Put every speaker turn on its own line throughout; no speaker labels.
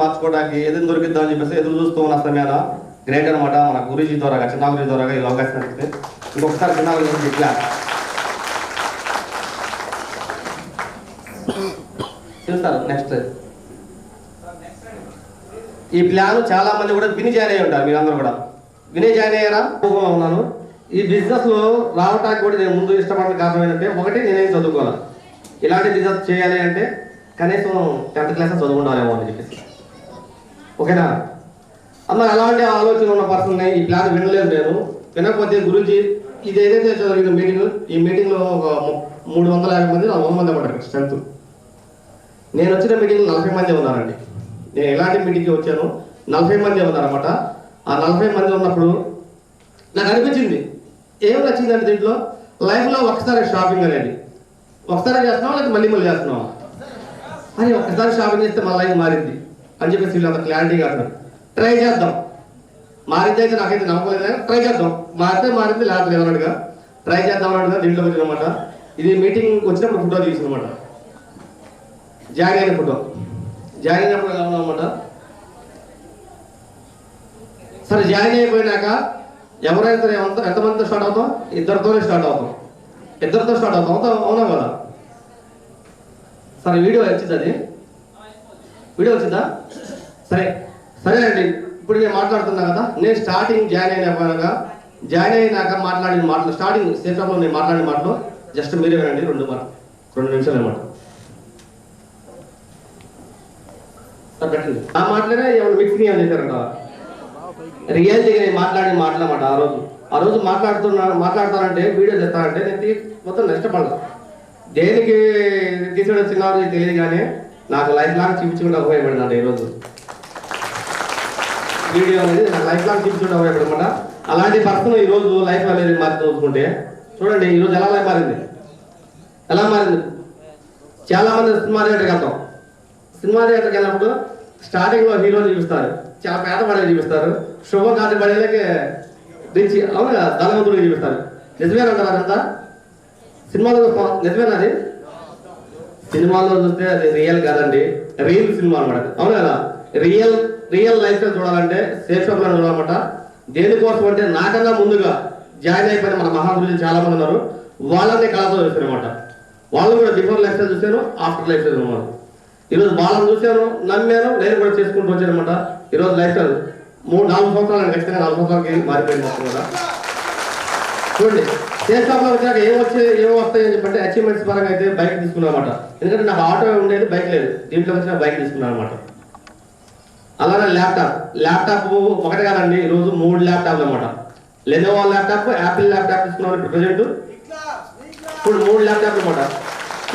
మార్చుకోవడానికి ఏదైనా దొరికిద్దామని చెప్పేసి ఎదురు చూస్తూ ఉన్న సమయాన గ్రేట్ అనమాట మన గురూజీ ద్వారా చిన్న గురూజీ ద్వారా ఈ అవకాశం ఇస్తే ఇంకొకసారి చిన్న గురించి ఇట్లా చూస్తారు. నెక్స్ట్ ఈ ప్లాన్ చాలా మంది కూడా విని జాయిన్ అయ్యి ఉంటారు. మీరందరూ కూడా విని జాయిన్ అయ్యారా? ఉన్నాను. ఈ బిజినెస్ లో రావటానికి కూడా నేను ముందు ఇష్టపడిన కారణం ఏంటంటే, ఒకటి నేనేం చదువుకోవాలి, ఇలాంటి బిజినెస్ చేయాలి అంటే కనీసం 10th క్లాస్ చదువుకుంటారేమో అని చెప్పేసి. ఓకేనా అన్న? అలాంటి ఆలోచన ఉన్న పర్సన్ని ఈ ప్లాన్ వినలేదు నేను. వినకపోతే గురూజీ ఇది ఏదైతే జరిగిన మీటింగ్, ఈ మీటింగ్లో ఒక 350 మంది 100 మంది పడ్డారు స్ట్రెంత్. నేను వచ్చిన మీటింగ్ 40 మంది ఉన్నారండి. నేను ఎలాంటి మీటింగ్కి వచ్చాను 40 మంది ఉన్నారన్నమాట. ఆ 40 మంది ఉన్నప్పుడు నాకు అనిపించింది, ఏం నచ్చిందంటే దీంట్లో లైఫ్లో ఒకసారి షాపింగ్ అనేది ఒకసారి చేస్తున్నావా లేకపోతే మళ్ళీ మళ్ళీ చేస్తున్నావా అని, ఒక్కసారి షాపింగ్ చేస్తే మన లైఫ్ మారింది అని చెప్పేసి వీళ్ళంత క్లారిటీగా అంటారు. ట్రై చేద్దాం, మారింది అయితే నాకైతే నమ్మలేదు, ట్రై చేద్దాం, మారితే మారింది లేకపోతే అన్నట్టుగా ట్రై చేద్దాం అన్నట్టుగా దీంట్లోకి వచ్చినమాట. ఇది మీటింగ్ వచ్చినప్పుడు ఫోటో తీసిందన్నమాట, జాయిన్ అయిన ఫోటో. జాయిన్ అయినప్పుడు ఎలా ఉన్నామన్నమాట. సరే జాయిన్ అయిపోయినాక ఎవరైతే ఎంతమందితో స్టార్ట్ అవుతాం? ఇద్దరితోనే స్టార్ట్ అవుతాం. ఇద్దరితో స్టార్ట్ అవుతాం, అవునా కదా? సరే వీడియో వచ్చింది, అది వీడియో వచ్చిందా? సరే సరేనండి. ఇప్పుడు నేను మాట్లాడుతున్నా కదా, నేను స్టార్టింగ్ జాయిన్ అయినాక మాట్లాడిన మాటలు, స్టార్టింగ్ సేఫ్లో నేను మాట్లాడిన మాటలు జస్ట్ మీరే వినండి. 2 నిమిషాలు అన్నమాట. పెట్టండి. ఆ మాటలనే ఏమైనా మిక్సింగ్ ఏమైనా చేశారంట. రియాలిటీగా నేను మాట్లాడిన మాటలు అన్నమాట. ఆ రోజు మాట్లాడతానంటే వీడియో చేస్తానంటే నేను మొత్తం నష్టపడదు. దేనికి తీసాడో చిన్నారు తెలియదు, కానీ నాకు లైఫ్ లాంగ్ చూపించుకుంటే ఉపయోగపడిందంట. ఈరోజు వీడియో అనేది నాకు లైఫ్ లాంగ్ చూపించుకుంటే ఉపయోగపడమాట. అలాంటి పర్సన్ ఈరోజు లైఫ్ అనేది మారి చూసుకుంటే చూడండి ఈరోజు ఎలా మారింది. చాలా మంది సినిమా థియేటర్కి వెళ్తాం. సినిమా థియేటర్కి వెళ్ళినప్పుడు స్టార్టింగ్ లో హీరోని చూపిస్తారు, చాలా పేద పడేది చూపిస్తారు, శుభకార్య పడేలకి తెచ్చి అవునా ధనవంతుడికి చూపిస్తారు. నిజమేనంటారు అదంతా? సినిమాలో నిజమేనా? అది సినిమాలో చూస్తే అది రియల్ కాదండి, రియల్ సినిమా అనమాట. అవును కదా? రియల్ లైఫ్ లో చూడాలంటే సేఫ్ షాప్ లో చూడాలన్నమాట. దేనికోసం అంటే నాకన్నా ముందుగా జాయిన్ అయిపోయిన మన మహాగురుజులు చాలా మంది ఉన్నారు. వాళ్ళని కళతో చూసాను అనమాట. వాళ్ళు కూడా బిఫోర్ లైఫ్ స్టైల్ చూశాను, ఆఫ్టర్ లైఫ్ స్టైల్ ఉన్నారు. ఈరోజు వాళ్ళని చూశాను, నమ్మాను, నేను కూడా చేసుకుంటూ వచ్చాను అనమాట. ఈరోజు లైఫ్ స్టైల్ 4 సంవత్సరాలు ఖచ్చితంగా 4 సంవత్సరాలకి మారిపోయింది మొత్తం కూడా. చూడండి సేఫ్ షాప్ లో వచ్చాక ఏం వస్తాయని చెప్పంటే అచీవ్మెంట్స్ పరంగా అయితే బైక్ తీసుకున్నాను అనమాట. ఎందుకంటే నాకు ఆటో ఉండేది, బైక్ లేదు. దీంట్లో వచ్చిన బైక్ తీసుకున్నాను అనమాట. అలానే ల్యాప్టాప్ ఒకటి కాదండి, ఈరోజు 3 ల్యాప్టాప్లు అనమాట. లెనోవో ల్యాప్టాప్, యాపిల్ ల్యాప్టాప్ తీసుకున్నాను ఇప్పుడు ప్రజెంట్. ఇప్పుడు 3 ల్యాప్టాప్లు అనమాట.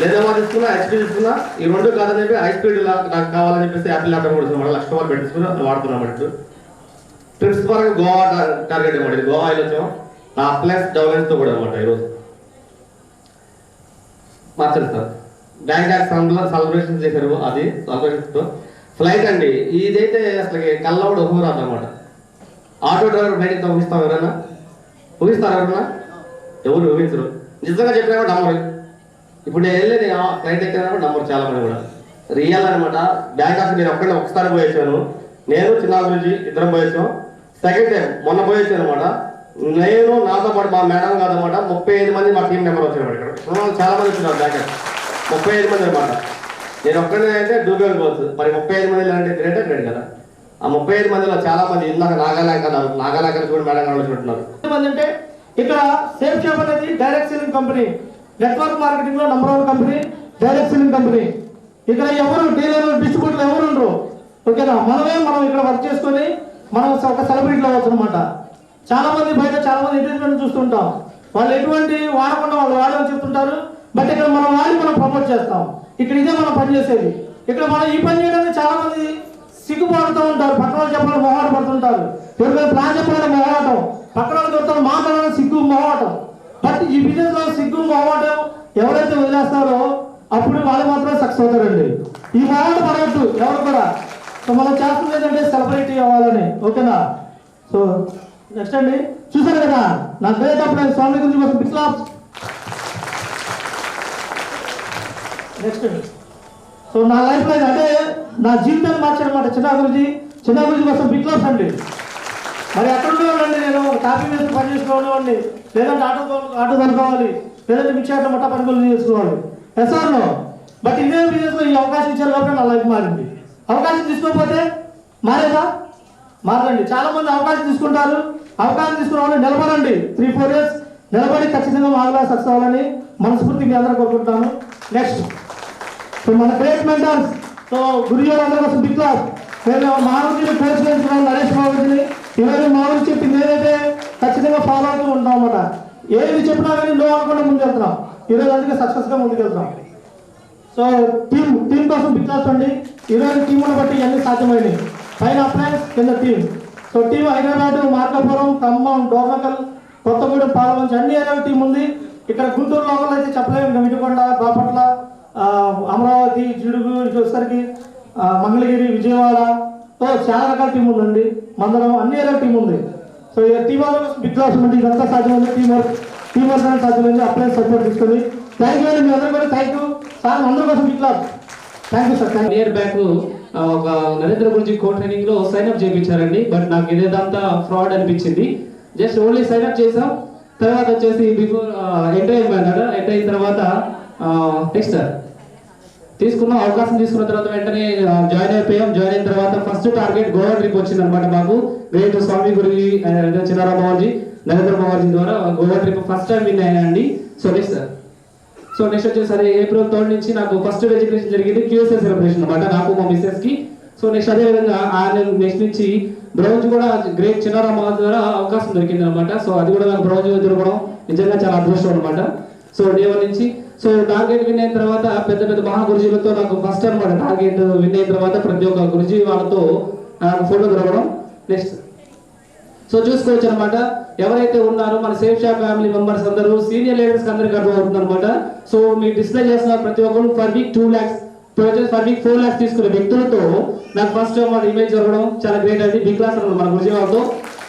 లెనోవో తీసుకున్నా, హెచ్పీ తీసుకున్నా. ఈ 2 కాదని చెప్పి హై స్పీడ్ నాకు కావాలని చెప్పేసి యాపిల్ ల్యాప్టాప్ కూడా తీసుకున్నాను. ₹1,00,000 పెట్టించుకుని వాడుతున్నాం అన్నట్టు. ట్రిప్స్ పరంగా గోవా టార్గెట్ అనమాట. ఇది గోవా వెళ్ళొచ్చాం నా ప్లస్ డౌలెన్స్ తో కూడా అనమాట. ఈరోజు మార్చండి సార్. బ్యాంకాక్ సెలబ్రేషన్ చేశారు, అది సెలబ్రేషన్స్ తో ఫ్లైట్ అండి. ఇదైతే అసలు కళ్ళవుడు ఊహరాదు అనమాట. ఆటో డ్రైవర్ బయటకు ఊహిస్తాం ఎవరైనా? ఊహిస్తారు ఎవరన్నా? ఎవరు ఊహించరు. నిజంగా చెప్పినా కూడా నమ్మరు. ఇప్పుడు నేను వెళ్ళేది ఫ్లైట్ ఎక్కినా కూడా నమ్మరు చాలా మంది కూడా. రియల్ అనమాట. బ్యాంకాక్ నేను ఒకసారి పోయేసాను. నేను చిన్న గురించి ఇద్దరం పోయేసాం. సెకండ్ టైం మొన్న పోయేసాను అనమాట. నేను నాతో పాటు మా మేడం కాదనమాట 35 మంది మా టీం మెంబర్ వచ్చారు. ఇక్కడ చాలా మంది వచ్చినారు. బ్యాంకాక్ 35 మంది అనమాట. నేను ఒక్కడే అయితే డూబేల్ పోవచ్చు. మరి 35 మంది అంటే గ్రేట్ కదా. ఆ 35 మందిలో చాలా మంది ఇందాక నాగాలాంక కూడా మేడం గారు వచ్చినట్టున్నారు.
అంటే ఇక్కడ సేఫ్ షాప్ అనేది direct selling company, network marketing లో #1 కంపెనీ, డైరెక్ట్ సెల్లింగ్ కంపెనీ. ఇక్కడ ఎవరు డీలర్ డిస్ట్రిబ్యూటర్లు ఎవరు ఉండరు. ఓకేనా? మనం ఇక్కడ వర్క్ చేసుకొని మనం ఒక సెలబ్రిటీలో అవ్వచ్చు అనమాట. చాలా మంది బయట చాలా మంది ఎంటర్టైన్మెంట్ చూస్తుంటాం. వాళ్ళు ఎటువంటి వాడకుండా వాళ్ళు వాడని చెప్తుంటారు. బట్ ఇక్కడ మనం వాడి మనం ప్రమోట్ చేస్తాం. ఇక్కడ ఇదే మనం పని చేసేది. ఇక్కడ మనం ఈ పని చేయడానికి చాలా మంది సిగ్గుపడుతూ ఉంటారు. పక్కన వాళ్ళు చెప్పాలని మొహాట పడుతుంటారు. ఎవరికైనా ప్లాన్ చెప్పాలని మొహాటం, పక్కన వాళ్ళు చెప్తారు మాట్లాడాలని సిగ్గు మొహాటం. బట్ ఈ బిజినెస్ లో సిగ్గు మొహాటం ఎవరైతే వదిలేస్తారో అప్పుడు వాళ్ళు మాత్రమే సక్సెస్ అవుతారండి. ఈ మొహాట పడవద్దు ఎవరు కూడా. సో మనం చేస్తుంది ఏంటంటే సెలబ్రిటీ అవ్వాలని. ఓకేనా? సో నెక్స్ట్ అండి చూసారు కదా నాకు వెళ్ళేటప్పుడు నేను స్వామి గురించి కోసం బిగ్ క్లాప్స్. నెక్స్ట్ సో నా లైఫ్ లో అంటే నా జీవితాన్ని మార్చారన్నమాట చిన్న గురుజీ కోసం బిగ్ క్లాస్ అండి. మరి ఎక్కడ ఉండేవాళ్ళండి, నేను కాఫీ వేసి పని చేసుకోవాలండి, లేదంటే ఆటో తనుకోవాలి, లేదంటే మిక్సర్ మొట్ట పనులు చేసుకోవాలి ఎస్ఆర్లో. బట్ ఇదే బిజినెస్లో ఈ అవకాశం ఇచ్చారు కాబట్టి నా లైఫ్ మారింది. అవకాశం తీసుకోకపోతే మారేదా? మారండి. చాలా మంది అవకాశం తీసుకుంటారు, అవకాశం తీసుకున్న వాళ్ళు నిలబడండి. 3-4 years నిలబడి ఖచ్చితంగా మామూలుగా సక్సెస్ అవ్వాలని మనస్ఫూర్తి మీ అందరూ కోరుకుంటాను. నెక్స్ట్ సో మన గ్రేట్ మెంటర్స్, సో గురుజీ అందరి కోసం బిగ్ క్లాస్. నేను మానవుడిని కోర్సు నేర్చుకున్నాను నరేష్ బాబుని. ఇవన్నీ మామూలు చెప్పింది ఏదైతే ఖచ్చితంగా ఫాలో అవుతూ ఉంటాం అన్నమాట. ఏది చెప్పినా కానీ నువ్వు అనుకుంటే ముందుకు వెళ్తున్నాం. ఈరోజు అందుకే సక్సెస్గా ముందుకు వెళ్తున్నాం. సో టీం కోసం బిగ్ క్లాస్ అండి. ఈరోజు టీమును బట్టి ఇవన్నీ సాధ్యమైనవి. పైన అప్లయన్స్ కింద team. So team Hyderabad, Markapuram, Khammam, Dornakal, Kothagudem, Palamanchi అన్ని ఏరియాల టీం ఉంది. ఇక్కడ గుంటూరు లోకల్ అయితే చెప్పలేము, ఇంకా వినుకొండ, బాపట్ల, అమరావతి, జిడుగు, వచ్చేసరికి మంగళగిరి, విజయవాడ, సో చాలా రకాల టీం ఉందండి. మందరం అన్ని ఏరియాల టీం ఉంది. సో ఈ టీం వర్క్ బిగ్ క్లాస్ ఉంది. ఇదంతా సాధ్యమైంది టీం వర్క్ అనేది సాధ్యమైంది. అప్లయన్స్ సపోర్ట్ తీసుకొని థ్యాంక్ యూ అండి. మీ అందరూ కూడా థ్యాంక్ యూ సార్, అందరి కోసం big claps. Thank you sir.
Year back ఒక నరేంద్ర గురించి కో ట్రైనింగ్ లో సైన్అప్ చేయించారండి. బట్ నాకు ఇదేదంతా ఫ్రాడ్ అనిపించింది. జస్ట్ ఓన్లీ సైన్అప్ చేసాం. తర్వాత వచ్చేసి బిఫోర్ ఎంటర్ అయిన తర్వాత నెక్స్ట్ తీసుకున్నాం. అవకాశం తీసుకున్న తర్వాత వెంటనే జాయిన్ అయిపోయాం. జాయిన్ అయిన తర్వాత ఫస్ట్ టార్గెట్ గోవా ట్రిప్ వచ్చింది అనమాట మాకు. గ్రేట్ స్వామి గురుజీ చిన్నారాం బాబుజీ, నరేంద్ర బాబుజీ ద్వారా Goa trip first time win అయినండి. సో నెక్స్ట్ వచ్చేసరి April 3rd నుంచి నాకు ఫస్ట్ రెజిస్ట్రేషన్ జరిగింది, QSA సెలబ్రేషన్ అనమాట నాకు మా మిస్సెస్ కి. సో నెక్స్ట్ అదే విధంగా నెక్స్ట్ నుంచి బ్రౌజ్ కూడా గ్రేట్ చిన్నారాం బాబు ద్వారా అవకాశం దొరికింది అనమాట. సో అది కూడా నాకు బ్రౌజ్ దొరకడం నిజంగా చాలా అదృష్టం అనమాట. సో డే 1 నుంచి సో టార్గెట్ విన్ అయిన తర్వాత పెద్ద పెద్ద మహా గురుజీలతో నాకు ఫస్ట్ అనమాట టార్గెట్ విన్ అయిన తర్వాత ప్రతి ఒక్క గురుజీ వాళ్ళతో నాకు ఫోటో దొరకడం. నెక్స్ట్ సో చూసుకోవచ్చు అనమాట. ఎవరైతే ఉన్నారో మన సేఫ్ షాప్ ఫ్యామిలీ మెంబర్స్ అందరూ సీనియర్ లీడర్స్ అందరికి అర్థమవుతుంది అనమాట. సో మీకు డిస్ప్లే చేస్తున్న ప్రతి ఒక్కరు for week 2 lakhs, for week 4 lakhs తీసుకునే వ్యక్తులతో నాకు ఫస్ట్ మన ఇమేజ్ జరగడం చాలా గ్రేట్ అండి. బిగ్ క్లాస్ అనమాట మన గురుజీ వాళ్ళతో.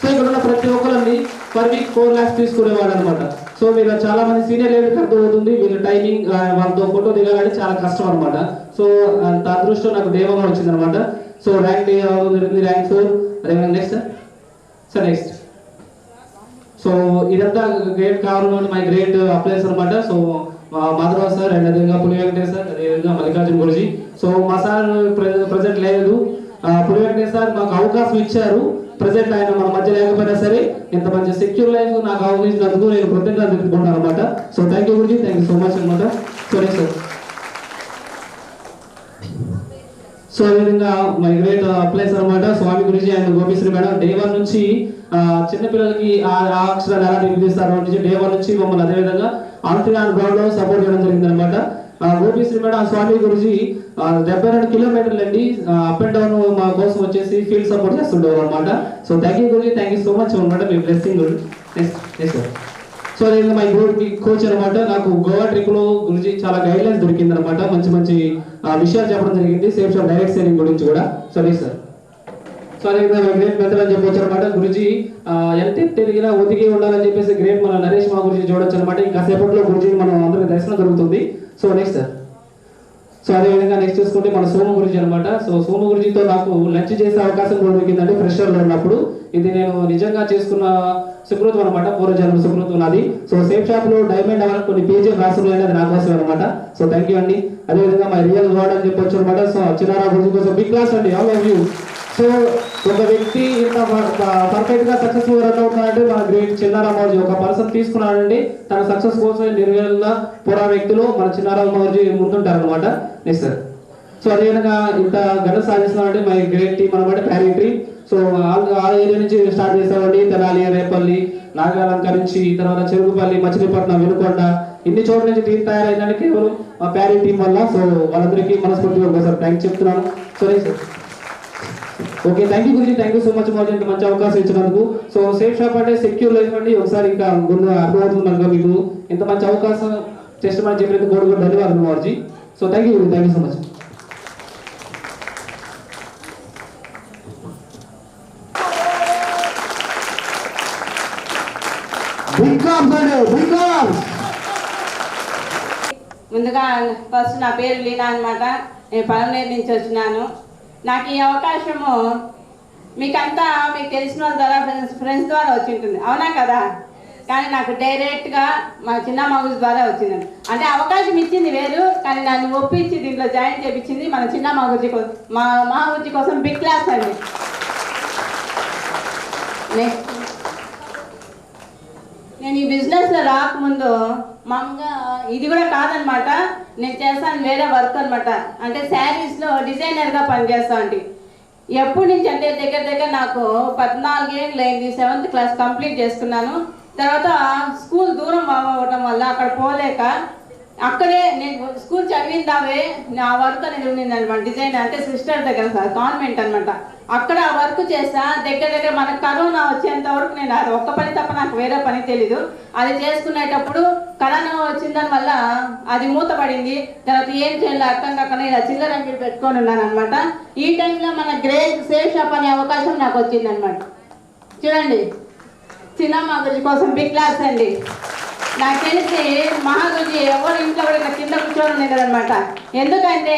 సో ఇక్కడ ఉన్న ప్రతి ఒక్కరిని ఫర్ వీక్ 4 lakhs తీసుకునేవాడు అనమాట. సో మీరు చాలా మంది సీనియర్ లీడర్కి అర్థమవుతుంది. వీళ్ళ టైమింగ్ వాళ్ళతో ఫోటో దిగాలంటే చాలా కష్టం అనమాట. సో అంత అదృష్టం నాకు దేవంగా వచ్చింది అనమాట. So rank rank 4. అదేవిధంగా నెక్స్ట్ సో ఇదంతా గ్రేట్ కావాలని మై గ్రేట్ అప్లైస్ అనమాట. సో మాధవ సార్ అండ్ అదేవిధంగా పులి వెంకటేష్ సార్, అదేవిధంగా మల్లికార్జున గురుజీ. సో మా సార్ ప్రజెంట్ లేదు. పులి వెంకటేష్ సార్ మాకు అవకాశం ఇచ్చారు. ప్రజెంట్ ఆయన మన మధ్య లేకపోయినా సరే ఇంత మంచి సెక్యూర్ లైఫ్ నాకు అవకాశించినందుకు నేను కృతజ్ఞతలు తెలుపుకుంటాను అనమాట. So thank you Guruji, thank you so much అనమాట. సో నెక్స్ట్ సో అదేవిధంగా మై గ్రేట్ అప్లైస్ అనమాట స్వామి గురుజీ అండ్ గోపిశ్రీ మేడం. డే 1 నుంచి చిన్నపిల్లలకి ఆ అక్షరాలు ఎలా నిర్మిస్తారు నుంచి డే 1 నుంచి మమ్మల్ని అదేవిధంగా ఆన్ఫ్రీ అండ్ గ్రౌండ్ లో సపోర్ట్ చేయడం జరిగింది అనమాట. గోపిశ్రీ మేడం స్వామి గురుజీ 72 కిలోమీటర్లు అండి అప్ అండ్ డౌన్ మా కోసం వచ్చేసి ఫీల్డ్ సపోర్ట్ చేస్తుండేవారు అనమాట. So thank you Guruji, thank you so much అనమాట. మీ బ్లెస్సింగ్. నెక్స్ట్ సో అదేవిధంగా మై కోచ్ అనమాట. నాకు గోవా ట్రిప్ లో గురుజీ చాలా గైడ్ లైన్స్ దొరికింది అనమాట. మంచి విషయాలు చెప్పడం జరిగింది సేఫ్ షాప్ డైరెక్ట్ సేలింగ్ గురించి కూడా. Sorry sir. సో అదేవిధంగా గ్రేట్ మెంటర్ అని చెప్పొచ్చు అనమాట. గురుజీ ఎంత తిరిగినా ఒదిగి ఉండాలని చెప్పేసి గ్రేట్ మన నరేష్ మా గురించి చూడొచ్చు అనమాట. ఇంకా సేపట్లో గురుజీ మనం అందరికి దర్శనం జరుగుతుంది. So next sir. సో అదేవిధంగా నెక్స్ట్ చూసుకుంటే మన సోము గురుజీ అనమాట. సో సోము గురుజీతో నాకు లంచ్ చేసే అవకాశం కూడా దొరికిందంటే ఫ్రెషర్లో ఉన్నప్పుడు. ఇది నేను నిజంగా చేసుకున్న సుకృతం అనమాట, పూర్వజన్మ సుకృతం నాది. సో సేఫ్ షాప్ లో డైమండ్ అవ్వాలని కొన్ని పేజీ రాసులు అనేది నా కోసం అనమాట. సో థ్యాంక్ యూ అండి. అదేవిధంగా మై రియల్ వర్డ్ అని చెప్పొచ్చు అనమాట. సో చిన్నారా గురుజీ కోసం బిగ్ క్లాస్ అండి, ఆల్ ఆఫ్ యూ. సో ఒక వ్యక్తి ఇంత పర్ఫెక్ట్ గా సక్సెస్ఫుల్ రన్ అవుతున్నారంటే మన గ్రేట్ చిన్నారాం బాబుజీ ఒక పర్సన్ తీసుకున్నాడండి. తన సక్సెస్ కోసం నిర్వేళ పురా వ్యక్తులు మన చిన్నారాం బాబుజీ ముందుంటారు అనమాట. Next sir. సో అదేవిధంగా ఇంత ఘన సాధిస్తున్నామంటే మై గ్రేట్ టీమ్ అనమాట, ప్యారీ టీమ్. సో ఆ ఏరియా నుంచి స్టార్ట్ చేస్తామండి. తెనాలి, రేపల్లి, నాగాలంక నుంచి తర్వాత చెరుకుపల్లి, మచిలీపట్నం, వినుకొండ ఇన్ని చోట్ల నుంచి టీం తయారైందని కేవలం మా ప్యారీ టీం వల్ల. సో వాళ్ళందరికీ మనస్ఫూర్తిగా ఒకసారి థ్యాంక్స్ చెప్తున్నాను. సరే సార్. ఓకే, థ్యాంక్ యూ గురించి, థ్యాంక్ యూ సో మచ్ మాకు ఇంత మంచి అవకాశం ఇచ్చినందుకు. సో సేఫ్ షాప్ అంటే సెక్యూర్ లైఫ్ అండి. ఒకసారి ఇంకా ముందు అర్థమవుతుంది మనకు మీకు ఇంత మంచి అవకాశం చేస్తామని చెప్పినందుకు కూడా ధన్యవాదాలు మాజీ. So thank you so much.
ముందుగా ఫస్ట్ నా పేరు లీనా అనమాట. నేను పలమనేరు నుంచి వచ్చినాను. నాకు ఈ అవకాశము మీకంతా మీకు తెలిసిన వాళ్ళ ద్వారా ఫ్రెండ్స్ ద్వారా వచ్చి ఉంటుంది, అవునా కదా? కానీ నాకు డైరెక్ట్గా మా చిన్న మగుజు ద్వారా వచ్చిందండి. అంటే అవకాశం ఇచ్చింది వేరు, కానీ నన్ను ఒప్పించి దీంట్లో జాయిన్ చేయించింది మన చిన్న మగుజీ కోసం, మా మగుజీ కోసం బిగ్ క్లాస్ అండి. నెక్స్ట్, నేను ఈ బిజినెస్లో రాకముందు మామూలుగా ఇది కూడా కాదనమాట, నేను చేస్తాను వేరే వర్క్ అనమాట. అంటే శారీస్లో డిజైనర్గా పనిచేస్తా అండి. ఎప్పటి నుంచి అంటే దగ్గర నాకు 14 ఏళ్ళు అయింది. 7th క్లాస్ కంప్లీట్ చేసుకున్నాను. తర్వాత స్కూల్ దూరం అవ్వటం వల్ల అక్కడ పోలేక అక్కడే నేను స్కూల్ చదివిందావే నా వర్క్ అనేది ఉండింది అనమాట. డిజైన్ అంటే సిస్టర్ దగ్గర కాన్వెంట్ అనమాట. అక్కడ ఆ వర్క్ చేస్తా దగ్గర మనకు కరోనా వచ్చేంత వరకు నేను అది ఒక్క పని తప్ప నాకు వేరే పని తెలీదు. అది చేసుకునేటప్పుడు కరోనా వచ్చిన దాని వల్ల అది మూతపడింది. తర్వాత ఏం చేయాలి అర్థం కాకుండా ఇలా చిల్లర అంగడి పెట్టుకొని ఉన్నాను అనమాట. ఈ టైంలో మన గ్రేట్ సేఫ్ షాప్ అనే అవకాశం నాకు వచ్చిందనమాట. చూడండి, చిన్న మగుజీ కోసం బిగ్ క్లాస్ అండి. నాకు తెలిసి మహాగురుజీ ఎవరు ఇంట్లో కూడా ఇలా కింద కూర్చొని ఉండేది అనమాట. ఎందుకంటే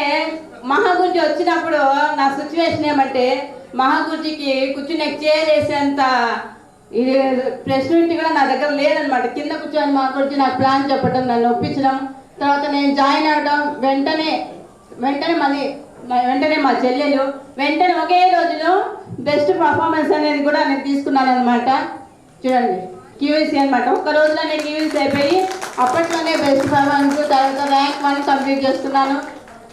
మహాగురుజీ వచ్చినప్పుడు నా సిచ్యువేషన్ ఏమంటే మహాగురుజీకి కూర్చుని చైర్ వేసేంత ఇది ప్రెసిడెంట్ కూడా నా దగ్గర లేదనమాట. కింద కూర్చొని మహాగురుజీ నాకు ప్లాన్ చెప్పడం, నన్ను ఒప్పించడం, తర్వాత నేను జాయిన్ అవ్వడం, వెంటనే మా చెల్లెలు వెంటనే ఒకే రోజులో బెస్ట్ పర్ఫార్మెన్స్ అనేది కూడా నేను తీసుకున్నాను అనమాట. చూడండి, క్యూఎస్సీ అనమాట. ఒక్క రోజులోనే క్యూఎస్సీ అయిపోయి అప్పట్లోనే బెస్ట్ పర్ఫార్మెన్స్, తర్వాత ర్యాంక్ 1 కంప్లీట్ చేసుకున్నాను.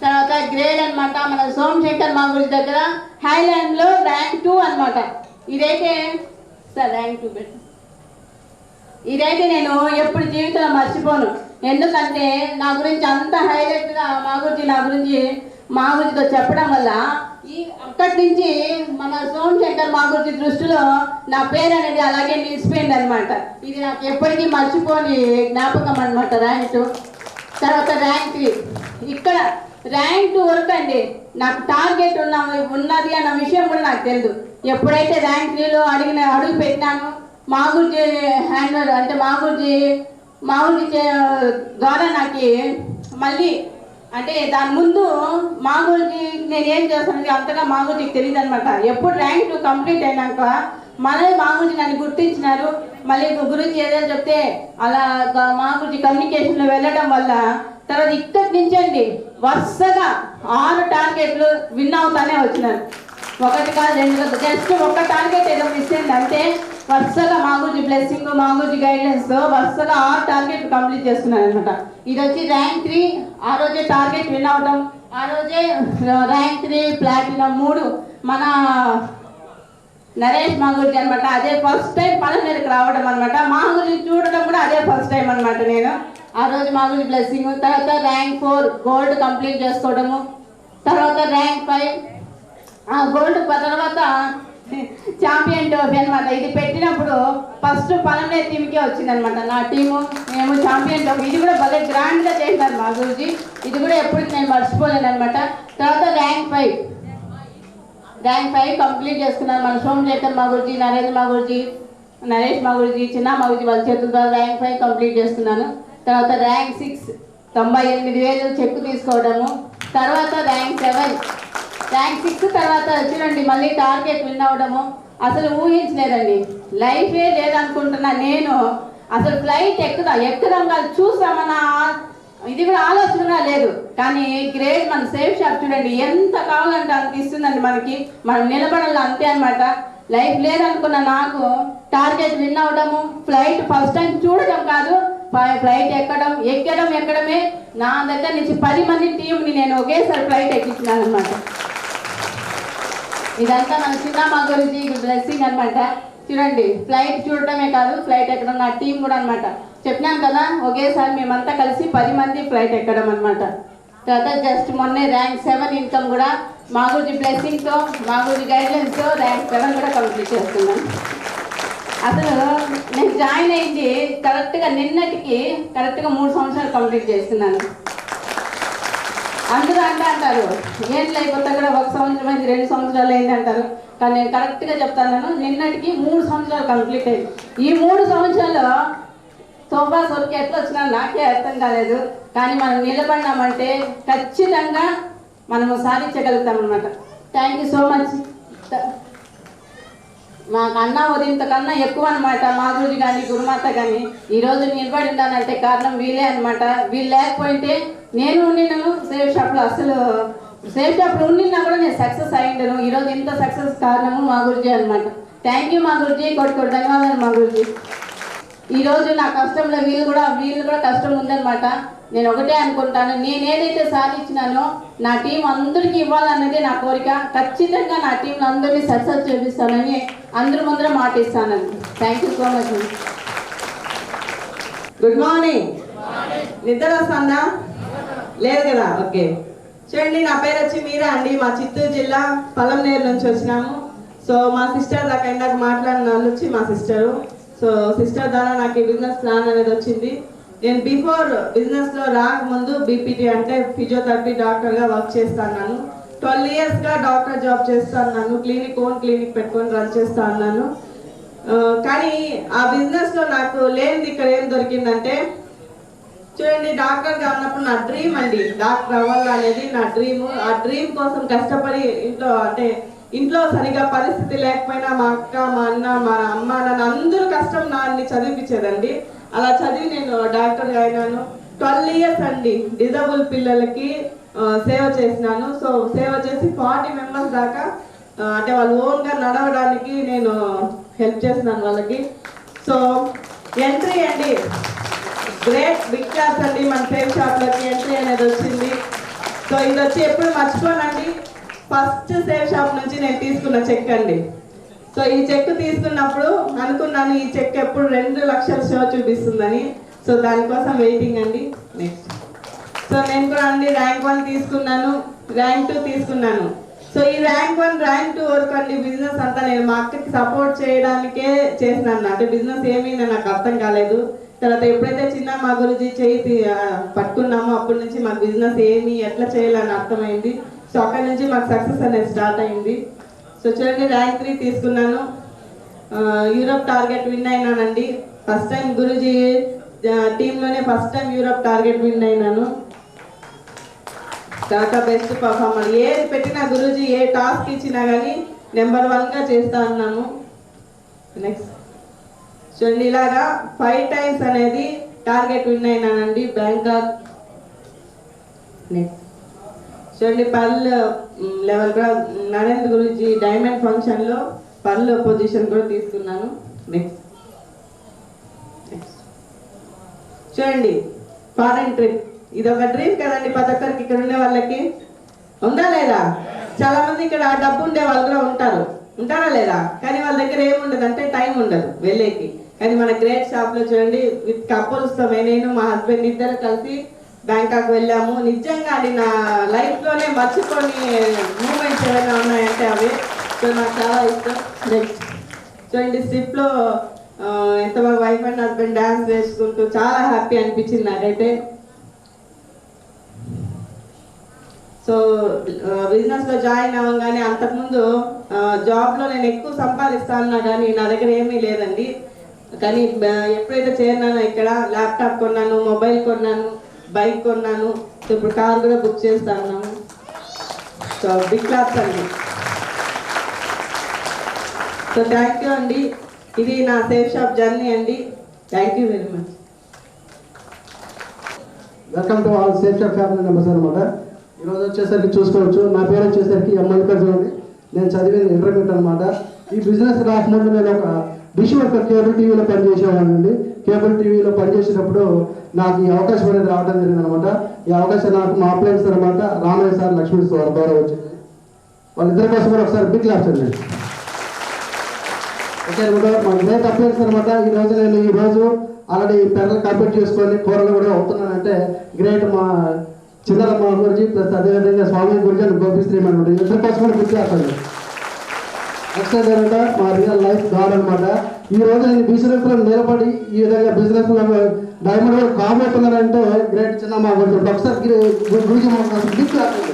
తర్వాత గ్రేడ్ అనమాట మన సోమశేఖర్ మాగుడి దగ్గర హైలాండ్లో ర్యాంక్ 2 అనమాట. ఇదైతే సార్ ర్యాంక్ 2 పెట్టు. ఇదైతే నేను ఎప్పుడు జీవితంలో మర్చిపోను. ఎందుకంటే నా గురించి అంత హైలైట్గా మాగుడితో చెప్పడం వల్ల అక్కడి నుంచి మన సోమశేఖర్ మాగుడి దృష్టిలో నా పేరు అనేది అలాగే నిలిచిపోయింది అనమాట. ఇది నాకు ఎప్పటికీ మర్చిపోని జ్ఞాపకం అనమాట. ర్యాంక్ 2 తర్వాత ర్యాంక్ 3. ఇక్కడ ర్యాంక్ 2 వరకు అండి నాకు టార్గెట్ ఉన్నది అన్న విషయం కూడా నాకు తెలియదు. ఎప్పుడైతే ర్యాంక్ 3లో అడుగు పెట్టినాను, మాగుడి హ్యాండ్ అంటే మాగుడి ద్వారా నాకు మళ్ళీ అంటే దాని ముందు మాగుడికి నేను ఏం చేస్తానని అంతగా మాగుడికి తెలియదు అనమాట. ఎప్పుడు ర్యాంక్ 2 కంప్లీట్ అయినాక మళ్ళీ మాగుడి నన్ను గుర్తించినారు. మళ్ళీ గురించి ఏదైనా చెప్తే అలా మాగుడి కమ్యూనికేషన్లో వెళ్ళడం వల్ల తర్వాత ఇక్కడి నుంచి అండి వరుసగా 6 టార్గెట్లు విన్ అవుతానే వచ్చినారు. 1 కాదు 2 కాదు, జస్ట్ ఒక్క టార్గెట్ ఏదో మిస్ అయింది అంటే వరుసగా మాగుడి బ్లెస్సింగ్, మాగుడి గైడెన్స్తో వరుసగా 6 టార్గెట్ కంప్లీట్ చేసుకున్నాను అనమాట. ఇది వచ్చి ర్యాంక్ 3. ఆ రోజే టార్గెట్ విన్ అవడం, ఆ రోజే ర్యాంక్ 3 ప్లాటినం 3 మన నరేష్ మాగుడి అనమాట. అదే ఫస్ట్ టైం పలనేరుకు రావడం అనమాట. మాగుడి చూడడం కూడా అదే ఫస్ట్ టైం అనమాట. నేను ఆ రోజు మాగుడి బ్లెస్సింగ్, తర్వాత ర్యాంక్ 4 గోల్డ్ కంప్లీట్ చేసుకోవడము, తర్వాత ర్యాంక్ 5 గోల్డ్ తర్వాత ఛాంపియన్ ట్రోఫీ అనమాట. ఇది పెట్టినప్పుడు ఫస్ట్ పలనేరు టీంకే వచ్చిందనమాట. నా టీము మేము ఛాంపియన్ ట్రోఫీ ఇది కూడా భలే గ్రాండ్గా చేసినారు మా గురించి. ఇది కూడా ఎప్పటికి నేను మర్చిపోలేను అనమాట. తర్వాత ర్యాంక్ 5 కంప్లీట్ చేసుకున్నాను. మన సోమశేఖర్ మాగుడి, నరేష్ మాగుడి, చిన్న మాగుడి వాళ్ళ చేతుల ద్వారా ర్యాంక్ 5 కంప్లీట్ చేసుకున్నాను. తర్వాత ర్యాంక్ 6 98,000 చెక్ తీసుకోవడము. తర్వాత ర్యాంక్ 6 తర్వాత చూడండి మళ్ళీ టార్గెట్ విన్ అవ్వడము. అసలు ఊహించలేదండి, లైఫే లేదనుకుంటున్నా నేను. అసలు ఫ్లైట్ ఎక్కుదాం కాదు, చూసామన్న ఇది కూడా ఆలోచన లేదు. కానీ గ్రేట్ మన సేఫ్ షాప్ చూడండి ఎంత కావాలంటే అంత ఇస్తుందండి మనకి. మనం నిలబడాలి అంతే అనమాట. లైఫ్ లేదనుకున్న నాకు టార్గెట్ విన్ అవ్వడము, ఫ్లైట్ ఫస్ట్ టైం చూడడం కాదు, ఫ్లైట్ ఎక్కడమే నా దగ్గర నుంచి 10 మంది టీంని నేను ఒకేసారి ఫ్లైట్ ఎక్కించినాను అనమాట. ఇదంతా మన చిన్న మా గురించి బ్లెస్సింగ్ అనమాట. చూడండి ఫ్లైట్ చూడటమే కాదు, ఫ్లైట్ ఎక్కడం నా టీం కూడా అనమాట. చెప్పినాను కదా ఒకేసారి మేమంతా కలిసి 10 మంది ఫ్లైట్ ఎక్కడం అనమాట. తర్వాత జస్ట్ మొన్నే ర్యాంక్ 7 ఇన్కమ్ కూడా మాగుడి బ్లెస్సింగ్తో, మాగుడి గైడ్లైన్స్తో ర్యాంక్ 7 కూడా కంప్లీట్ చేస్తున్నాను. అసలు నేను జాయిన్ అయింది నిన్నటికి కరెక్ట్గా 3 సంవత్సరాలు కంప్లీట్ చేస్తున్నాను. అందరూ అంటారు ఏంటి అయిపోతా కూడా 1 సంవత్సరం అయింది 2 సంవత్సరాలు అయింది అంటారు. కానీ నేను కరెక్ట్గా చెప్తాను, నిన్నటికి 3 సంవత్సరాలు కంప్లీట్ అయింది. ఈ 3 సంవత్సరాలు సోఫా సోర్కి ఎట్లా వచ్చినా నాకే అర్థం కాలేదు. కానీ మనం నిలబడినామంటే ఖచ్చితంగా మనము సాధించగలుగుతాం అనమాట. Thank you so much. మాకు అన్న ఉదయంత కన్నా ఎక్కువ అనమాట. మా గురుజీ కానీ గురుమాత కానీ ఈరోజు నిలబడి ఉన్నానంటే కారణం వీళ్ళే అనమాట. వీళ్ళు లేకపోయింటే నేను ఉండినాను సేఫ్ షాప్లో. అసలు సేఫ్ షాప్లో ఉండినా కూడా నేను సక్సెస్ అయ్యిండను. ఈరోజు ఇంత సక్సెస్ కారణము మా గురుజీ అనమాట. థ్యాంక్ యూ మా గురుజీ. కొట్టుకోటి ధన్యవాదాలు మా గురుజీ. ఈరోజు నా కష్టంలో వీళ్ళు కూడా కష్టం ఉందన్నమాట. నేను ఒకటే అనుకుంటాను, నేను ఏదైతే సాధించినానో నా టీం అందరికీ ఇవ్వాలన్నదే నా కోరిక. ఖచ్చితంగా నా టీంలో అందరినీ సక్సెస్ చూపిస్తానని అందరి ముందర మాట ఇస్తానండి. Thank you so much.
Good morning. నిద్ర వస్తుందా? లేదు కదా? ఓకే. చూడండి, నా పేరు వచ్చి మీరా అండి. మా చిత్తూరు జిల్లా పలంనేరు నుంచి వచ్చినాము. సో మా సిస్టర్ దాకా ఇందాక మాట్లాడిన వాళ్ళు వచ్చి మా సిస్టరు. సో సిస్టర్ ద్వారా నాకు ఈ బిజినెస్ ప్లాన్ అనేది వచ్చింది. నేను బిఫోర్ బిజినెస్లో రాకముందు బీపీటీ అంటే ఫిజియోథెరపీ డాక్టర్గా వర్క్ చేస్తున్నాను. 12 ఇయర్స్గా డాక్టర్ జాబ్ చేస్తున్నాను. ఓన్ క్లినిక్ పెట్టుకొని రన్ చేస్తా ఉన్నాను. కానీ ఆ బిజినెస్లో నాకు లేనిది ఇక్కడ ఏం దొరికిందంటే, చూడండి, డాక్టర్గా ఉన్నప్పుడు నా డ్రీమ్ అండి, డాక్టర్ అవ్వాలనేది నా డ్రీమ్. ఆ డ్రీమ్ కోసం కష్టపడి ఇంట్లో సరిగా పరిస్థితి లేకపోయినా మా అక్క, మా అన్న, మా అమ్మ, నన్ను అందరూ కష్టం నాన్ని చదివించేదండి. అలా చదివి నేను డాక్టర్గా అయినాను. 12 ఇయర్స్ అండి డిజబుల్ పిల్లలకి సేవ చేసినాను. సో సేవ చేసి 40 మెంబర్స్ దాకా అంటే వాళ్ళు ఓన్గా నడవడానికి నేను హెల్ప్ చేస్తున్నాను వాళ్ళకి. సో ఎంట్రీ అండి, గ్రేట్ బిగ్ క్లాస్ అండి. మన సేవ్ షాప్లోకి ఎంట్రీ అనేది వచ్చింది. సో ఇది వచ్చి ఎప్పుడు మర్చిపోనండి, ఫస్ట్ సేవ్ షాప్ నుంచి నేను తీసుకున్న చెక్ అండి. సో ఈ చెక్ తీసుకున్నప్పుడు అనుకున్నాను ఈ చెక్ ఎప్పుడు 2 లక్షల షో చూపిస్తుందని. సో దానికోసం వెయిటింగ్ అండి. నెక్స్ట్, సో నేను కూడా అండి ర్యాంక్ 1 తీసుకున్నాను, ర్యాంక్ 2 తీసుకున్నాను. సో ఈ ర్యాంక్ 1, ర్యాంక్ 2 వరకు అండి బిజినెస్ అంతా నేను మా అక్కకి సపోర్ట్ చేయడానికే చేసినాను. అంటే బిజినెస్ ఏమీ నాకు అర్థం కాలేదు. తర్వాత ఎప్పుడైతే చిన్న మా గురుజీ చేయి పట్టుకున్నామో అప్పటి నుంచి మాకు బిజినెస్ ఏమి ఎట్లా చేయాలని అర్థమైంది. సో అక్కడి నుంచి మాకు సక్సెస్ అనేది స్టార్ట్ అయింది. సో చూడండి, ర్యాంక్ 3 తీసుకున్నాను. యూరోప్ టార్గెట్ విన్ అయినానండి. ఫస్ట్ టైం గురుజీ టీంలోనే first time Europe target win అయినాను. తర్వాత బెస్ట్ పర్ఫార్మర్. ఏది పెట్టినా గురుజీ ఏ టాస్క్ ఇచ్చినా కానీ నెంబర్ 1గా చేస్తా ఉన్నాము. నెక్స్ట్ చూడండి, ఇలాగా 5 టైమ్స్ అనేది టార్గెట్ విన్ అయినానండి బ్యాంకాక్. నెక్స్ట్ చూడండి, పర్ల్ లెవెల్ కూడా నరేంద్ర గురించి డైమండ్ ఫంక్షన్లో పర్ల్ పొజిషన్ కూడా తీసుకున్నాను. నెక్స్ట్ చూడండి, ఫారెన్ ట్రిప్. ఇది ఒక డ్రీమ్ కదండి ప్రతి ఒక్కరికి, ఇక్కడ ఉండే వాళ్ళకి. ఉందా లేదా? చాలా మంది ఇక్కడ డబ్బు ఉండే వాళ్ళు కూడా ఉంటారా లేదా? కానీ వాళ్ళ దగ్గర ఏముండదు అంటే టైం ఉండదు వెళ్ళేకి. కానీ మన గ్రేట్ షాప్లో చూడండి, విత్ కపుల్స్తో నేను మా హస్బెండ్ ఇద్దరు కలిసి బ్యాంకాక్ వెళ్ళాము. నిజంగా అది నా లైఫ్లోనే మర్చిపోని మూమెంట్స్ ఏమైనా ఉన్నాయంటే అవి. సో నాకు చాలా ఇష్టం. నెక్స్ట్ చూడండి, స్ట్రిప్లో ఎంత బాగా వైఫ్ అండ్ హస్బెండ్ డ్యాన్స్ వేసుకుంటూ చాలా హ్యాపీ అనిపించింది నాకైతే. సో బిజినెస్లో జాయిన్ అవ్వగానే అంతకుముందు జాబ్లో నేను ఎక్కువ సంపాదిస్తాను కానీ నా దగ్గర ఏమీ లేదండి. కానీ ఎప్పుడైతే చేరినానో ఇక్కడ ల్యాప్టాప్ కొన్నాను, మొబైల్ కొన్నాను, బైక్ కొన్నాను. సో ఇప్పుడు కార్ కూడా బుక్ చేస్తా ఉన్నాము. సో బిగ్ క్లాస్ అండి. సో థ్యాంక్ యూ అండి. ఇది నా సేఫ్ షాప్ జర్నీ అండి. Thank you very much.
Welcome to all safe shop family members అనమాట. ఈరోజు వచ్చేసరికి చూసుకోవచ్చు, నా పేరు వచ్చేసరికి మల్లికార్జున. నేను చదివింది ఇంటర్మీడియట్ అనమాట. ఈ బిజినెస్ రాకముందు నేను ఒక డిష్ వర్కర్ కేబుల్ టీవీలో పనిచేసేవాడినండి. కేబుల్ టీవీలో పనిచేసేటప్పుడు నాకు ఈ అవకాశం అనేది రావడం జరిగింది అనమాట. ఈ అవకాశం నాకు మా అప్లయన్స్ అనమాట రామయ్య సార్, లక్ష్మీ సార్ ద్వారా వచ్చింది. వాళ్ళిద్దరి కోసం కూడా ఒకసారి బిగ్ క్లాస్ అండి. ఓకే కూడా మా గ్రేట్ అప్లయన్స్ అనమాట. నేను ఈరోజు ఆల్రెడీ పెరలు కంప్లీట్ చేసుకొని కూరలు కూడా అవుతున్నానంటే గ్రేట్ మా చిన్నర మా గురించి ప్లస్ అదేవిధంగా స్వామి గురించి అని గోపిశ్రీ అనమాట. ఇద్దరి కోసం కూడా బిగ్ క్లాస్ అండి. నెక్స్ట్ ఏంటంటే మా రియల్ లైఫ్ గాడ్ అనమాట. ఈ రోజు నేను బిజినెస్ లో నిలబడి ఈ విధంగా బిజినెస్ లో డైమండ్ కూడా కాబోతున్నానంటే గ్రేట్ చిన్న మా గురించి ఒకసారి గురించి బిగ్ క్లాస్ అండి.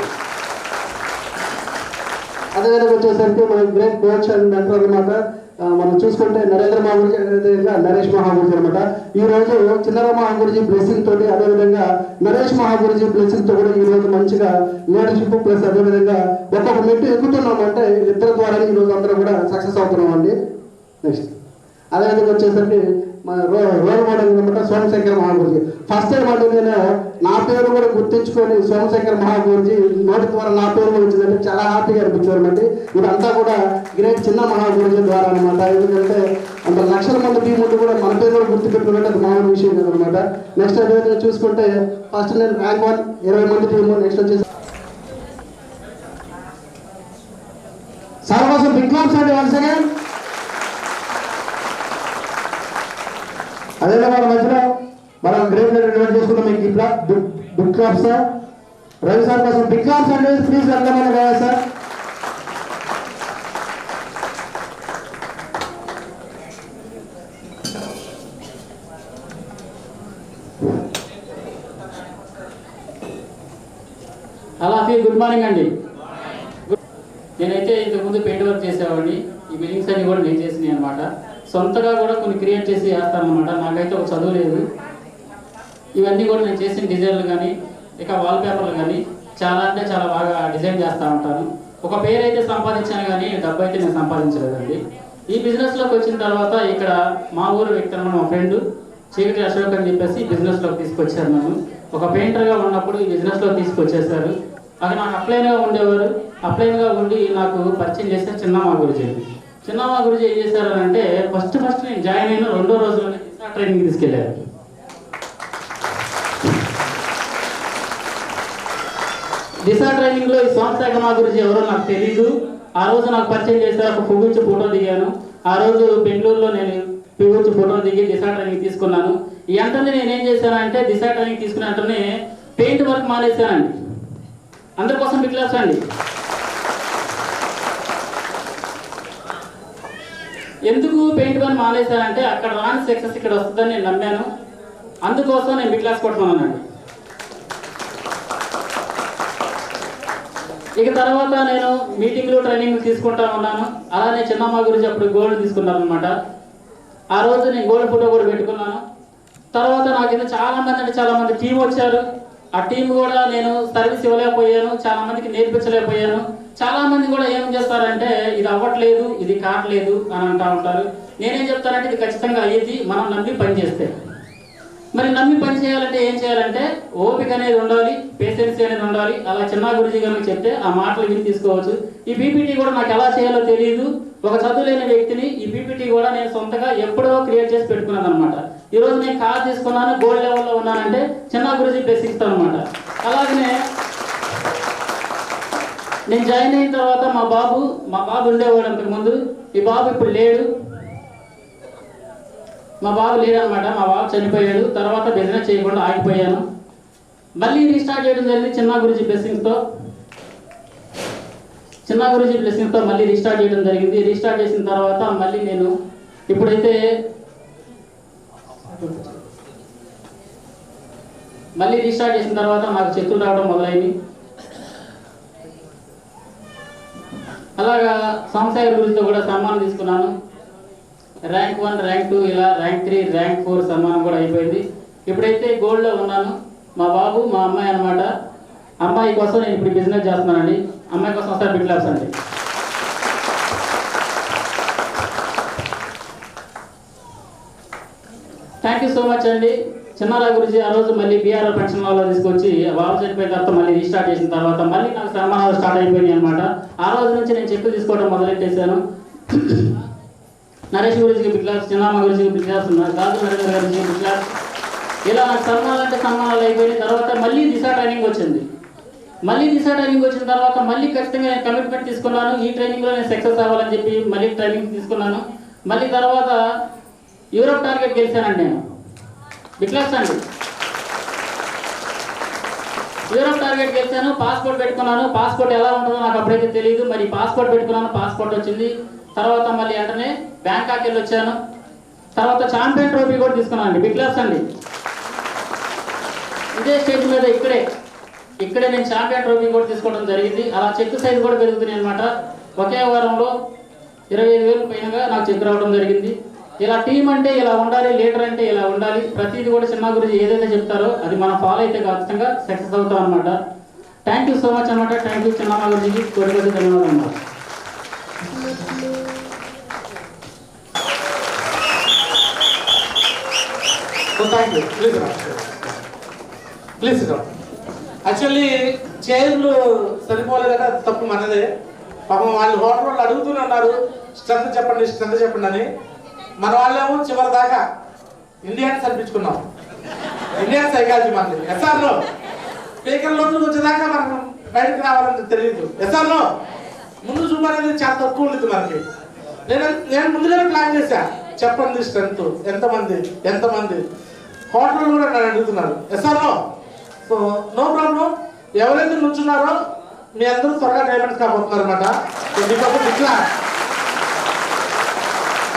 అదేవిధంగా వచ్చేసరికి మన గ్రేట్ కోచ్ అండ్ మెంటర్ అనమాట.
మనం చూసుకుంటే నరేంద్ర మహాగురుజీ, అదేవిధంగా నరేష్ మహాగురుజీ అనమాట. ఈ రోజు చిన్నర మహాగురుజీ బ్లెస్సింగ్ తోటి, అదేవిధంగా నరేష్ మహాగురుజీ బ్లెస్సింగ్ తో కూడా ఈ రోజు మంచిగా లీడర్షిప్ ప్లస్ అదేవిధంగా ఒక్కొక్క మెట్టు ఎక్కుతున్నామంటే ఇద్దరి ద్వారా ఈ రోజు అందరూ కూడా సక్సెస్ అవుతున్నాం అండి. నెక్స్ట్ అదేవిధంగా వచ్చేసరికి మన రోల్ మోడల్ అనమాట సోమశేఖర్ మహాగురుజీ. ఫస్ట్ టైం అంటే నేను నా పేరు కూడా గుర్తించుకొని సోమశేఖర్ మహాగురుజీ నోటి ద్వారా నా పేరు కూడా వచ్చిందంటే చాలా హ్యాపీగా అనిపించారు అండి. ఇదంతా కూడా గ్రేట్ చిన్న మహాగురుజీ ద్వారా అనమాట. ఎందుకంటే అంత లక్షల మంది టీం ఉండి కూడా మన పేరు కూడా గుర్తుపెట్టుకున్నట్టు అది మామూలు విషయం కదనమాట. నెక్స్ట్ అదేవిధంగా చూసుకుంటే ఫస్ట్ నేను ర్యాంక్ 1 20 మంది టీము. నెక్స్ట్ వచ్చేసి
సార్ కోసం బిగ్ క్లాప్స్ అండి వన్స్ అగైన్. అదేవిధంగా మన మధ్యలో మనం గ్రేట్ లీడర్ డివైడ్ చేసుకున్నాం. మీకు ఇట్లా big claps sir. Ravi sir కోసం బిగ్ క్లాప్స్ అండి. ప్లీజ్ వెల్కమ్ అండి Ravi sir.
Hello good morning అండి. నేనైతే ఇంతకుముందు పెయింట్ వర్క్ చేసేవాడిని. ఈ బిల్డింగ్స్ అన్ని కూడా నేను చేసినాయి అనమాట. సొంతగా కూడా కొన్ని క్రియేట్ చేసి వేస్తానమాట. నాకైతే ఒక చదువు లేదు. ఇవన్నీ కూడా నేను చేసిన డిజైన్లు కానీ ఇక వాల్ పేపర్లు కానీ చాలా అంటే చాలా బాగా డిజైన్ చేస్తూ ఉంటాను. ఒక పేరు అయితే సంపాదించాను కానీ డబ్బు అయితే నేను సంపాదించలేదండి. ఈ బిజినెస్లోకి వచ్చిన తర్వాత ఇక్కడ మా ఊరు వ్యక్తి అన్నమాట, మా ఫ్రెండ్ చీకటి అశోక్ అని చెప్పేసి బిజినెస్లోకి తీసుకొచ్చారు. నన్ను ఒక పెయింటర్గా ఉన్నప్పుడు ఈ బిజినెస్లో తీసుకొచ్చేసారు. అక్కడ నాకు అప్లైన్గా ఉండేవారు. అప్లైన్గా ఉండి నాకు పరిచయం చేశారు చిన్నమ్మ గురుజీ. చిన్నమ్మ గురుజీ ఏం చేశారు అంటే ఫస్ట్ నేను జాయిన్ అయిన 2వ రోజులోనే ట్రైనింగ్ తీసుకెళ్ళారు. దిశా ట్రైనింగ్లో ఈ సోమశేఖర్ మా గురించి ఎవరో నాకు తెలియదు. ఆ రోజు నాకు పరిచయం చేశారు. ఒక పువ్వుచ్చి ఫోటో దిగాను. ఆ రోజు బెంగళూరులో నేను పువ్వుచ్చి ఫోటో దిగి దిశా ట్రైనింగ్ తీసుకున్నాను. ఈ వెంటనే నేనేం చేశానంటే దిశా ట్రైనింగ్ తీసుకున్న వెంటనే పెయింట్ వర్క్ మానేశానండి. అందరి కోసం బిగ్ క్లాప్స్ అండి. ఎందుకు పెయింట్ వర్క్ మానేశానంటే అక్కడ రాని సక్సెస్ ఇక్కడ వస్తుందని నేను నమ్మాను. అందుకోసం నేను బిగ్ క్లాస్ కొట్టుకున్నానండి. ఇక తర్వాత నేను మీటింగ్లు ట్రైనింగ్ తీసుకుంటా ఉన్నాను. అలానే చిన్నమ్మ గురించి అప్పుడు గోల్డ్ తీసుకున్నాను అనమాట. ఆ రోజు నేను గోల్డ్ ఫోటో కూడా పెట్టుకున్నాను. తర్వాత నాకు ఇది చాలా మంది టీం వచ్చారు. ఆ టీం కూడా నేను సర్వీస్ ఇవ్వలేకపోయాను. చాలా మందికి నేర్పించలేకపోయాను. చాలా మంది కూడా ఏం చేస్తారంటే ఇది అవ్వట్లేదు, ఇది కావట్లేదు అని అంటూ ఉంటారు. నేనేం చెప్తానంటే ఇది ఖచ్చితంగా అయ్యేది మనం నమ్మి పని చేస్తే. మరి నమ్మి పని చేయాలంటే ఏం చేయాలంటే ఓపిక అనేది ఉండాలి, పేషెన్సీ అనేది ఉండాలి. అలా చిన్న గురుజీ గారికి చెప్తే ఆ మాటలు విని తీసుకోవచ్చు. ఈ పీపీటీ కూడా నాకు ఎలా చేయాలో తెలియదు. ఒక చదువు లేని వ్యక్తిని ఈ పీపీటీ కూడా నేను సొంతగా ఎప్పుడో క్రియేట్ చేసి పెట్టుకున్నాను అనమాట. ఈరోజు నేను కార్ తీసుకున్నాను, గోల్డ్ లెవెల్లో ఉన్నానంటే చిన్న గురుజీ బ్లెస్సింగ్స్ అనమాట. అలాగనే నేను జాయిన్ అయిన తర్వాత మా బాబు ఉండేవాడు అంతకుముందు. ఈ బాబు ఇప్పుడు లేడు. మా బాబు లేడనమాట. మా బాబు చనిపోయాడు. తర్వాత బిజినెస్ చేయకుండా ఆగిపోయాను. మళ్ళీ రీస్టార్ట్ చేయడం జరిగింది చిన్న గురుజీ బ్లెస్సింగ్స్తో. మళ్ళీ రీస్టార్ట్ చేయడం జరిగింది. రీస్టార్ట్ చేసిన తర్వాత మళ్ళీ నేను ఇప్పుడైతే రీస్టార్ట్ చేసిన తర్వాత నాకు చెక్కులు రావడం మొదలైంది. అలాగా సోమశేఖర్ గురితో కూడా సన్మానం తీసుకున్నాను. ర్యాంక్ 1, ర్యాంక్ 2 ఇలా ర్యాంక్ 3, ర్యాంక్ 4 సన్మానం కూడా అయిపోయింది. ఇప్పుడైతే గోల్డ్లో ఉన్నాను. మా బాబు మా అమ్మాయి అనమాట. అమ్మాయి కోసం నేను ఇప్పుడు బిజినెస్ చేస్తున్నానండి. అమ్మాయి కోసం ఒకసారి బిగ్ క్లాప్స్ అండి. థ్యాంక్ యూ సో మచ్ అండి. చిన్నారా గురించి ఆ రోజు మళ్ళీ బీఆర్ఆర్ పెన్షన్ హాల్లో తీసుకొచ్చి బాబు చనిపోయిన తర్వాత మళ్ళీ రీస్టార్ట్ చేసిన తర్వాత మళ్ళీ నాకు సన్మానాలు స్టార్ట్ అయిపోయినాయి అనమాట. ఆ రోజు నుంచి నేను చెక్కులు తీసుకోవడం మొదలెట్టేశాను. నరేష్ గురించి బిగ్ క్లాస్, చిన్నమ్మ గురించి బిగ్ క్లాస్, గాజు నరేంద్ర గురించి బిగ్ క్లాస్. ఇలా నాకు సన్మానాలు అయిపోయిన తర్వాత మళ్ళీ దిశా ట్రైనింగ్ వచ్చింది. వచ్చిన తర్వాత మళ్ళీ ఖచ్చితంగా నేను కమిట్మెంట్ తీసుకున్నాను. ఈ ట్రైనింగ్లో నేను సక్సెస్ అవ్వాలని చెప్పి మళ్ళీ ట్రైనింగ్ తీసుకున్నాను. మళ్ళీ తర్వాత యూరోప్ టార్గెట్ గెలిచానండి నేను. బిగ్ క్లాస్ అండి. యూరోప్ టార్గెట్ గెలిచాను. పాస్పోర్ట్ పెట్టుకున్నాను. పాస్పోర్ట్ ఎలా ఉంటుందో నాకు అప్పుడైతే తెలియదు. మరి పాస్పోర్ట్ పెట్టుకున్నాను. పాస్పోర్ట్ వచ్చింది. తర్వాత మళ్ళీ వెంటనే బ్యాంకాక్ వెళ్ళి వచ్చాను. తర్వాత ఛాంపియన్ ట్రోఫీ కూడా తీసుకున్నాను అండి. బిగ్ క్లాస్ అండి. ఇదే స్టేజ్ మీద ఇక్కడే నేను ఛాంపియన్ ట్రోఫీ కూడా తీసుకోవడం జరిగింది. అలా చెక్ సైజ్ కూడా పెరుగుతున్నాయి అనమాట. ఒకే వారంలో 25,000 పైనగా నాకు చెక్ రావడం జరిగింది. ఇలా టీం అంటే ఇలా ఉండాలి, లీడర్ అంటే ఇలా ఉండాలి, ప్రతిదీ కూడా చిన్న గురించి ఏదైతే చెప్తారో అది మనం ఫాలో అయితే ఖచ్చితంగా సక్సెస్ అవుతాం అనమాట. థ్యాంక్ యూ సో మచ్ అనమాట. థ్యాంక్ యూ చిన్న గురించి కోటి ధన్యవాదాలు అన్నమాట.
ప్లీజ్ యాక్చువల్లీ చైర్లు సరిపోలేదంటే అది తప్పు మనదే. పాపం వాళ్ళు హోటల్ వాళ్ళు అడుగుతూనే ఉన్నారు స్ట్రెంత్ చెప్పండి అని. మన వాళ్ళేమో చివరి దాకా ఇండియన్స్ అనిపించుకున్నాం. ఇండియన్ సైకాలజీ మనది. ఎస్ఆర్లో స్పీకర్లోకి వచ్చేదాకా మనం బయటకు రావాలని తెలియదు. ఎస్ఆర్లో ముందు చూపు అనేది చాలా తక్కువ ఉంటుంది మనకి. నేను ముందుగానే ప్లాన్ చేశా, చెప్పండి స్ట్రెంత్ ఎంతమంది హోటల్ కూడా నన్ను అడుగుతున్నారు. ఎస్ఆర్లో సో నో ప్రాబ్లం. ఎవరైతే నుంచున్నారో మీ అందరూ త్వరగా డైమండ్స్ కాబోతున్నారు అనమాట. ఇట్లా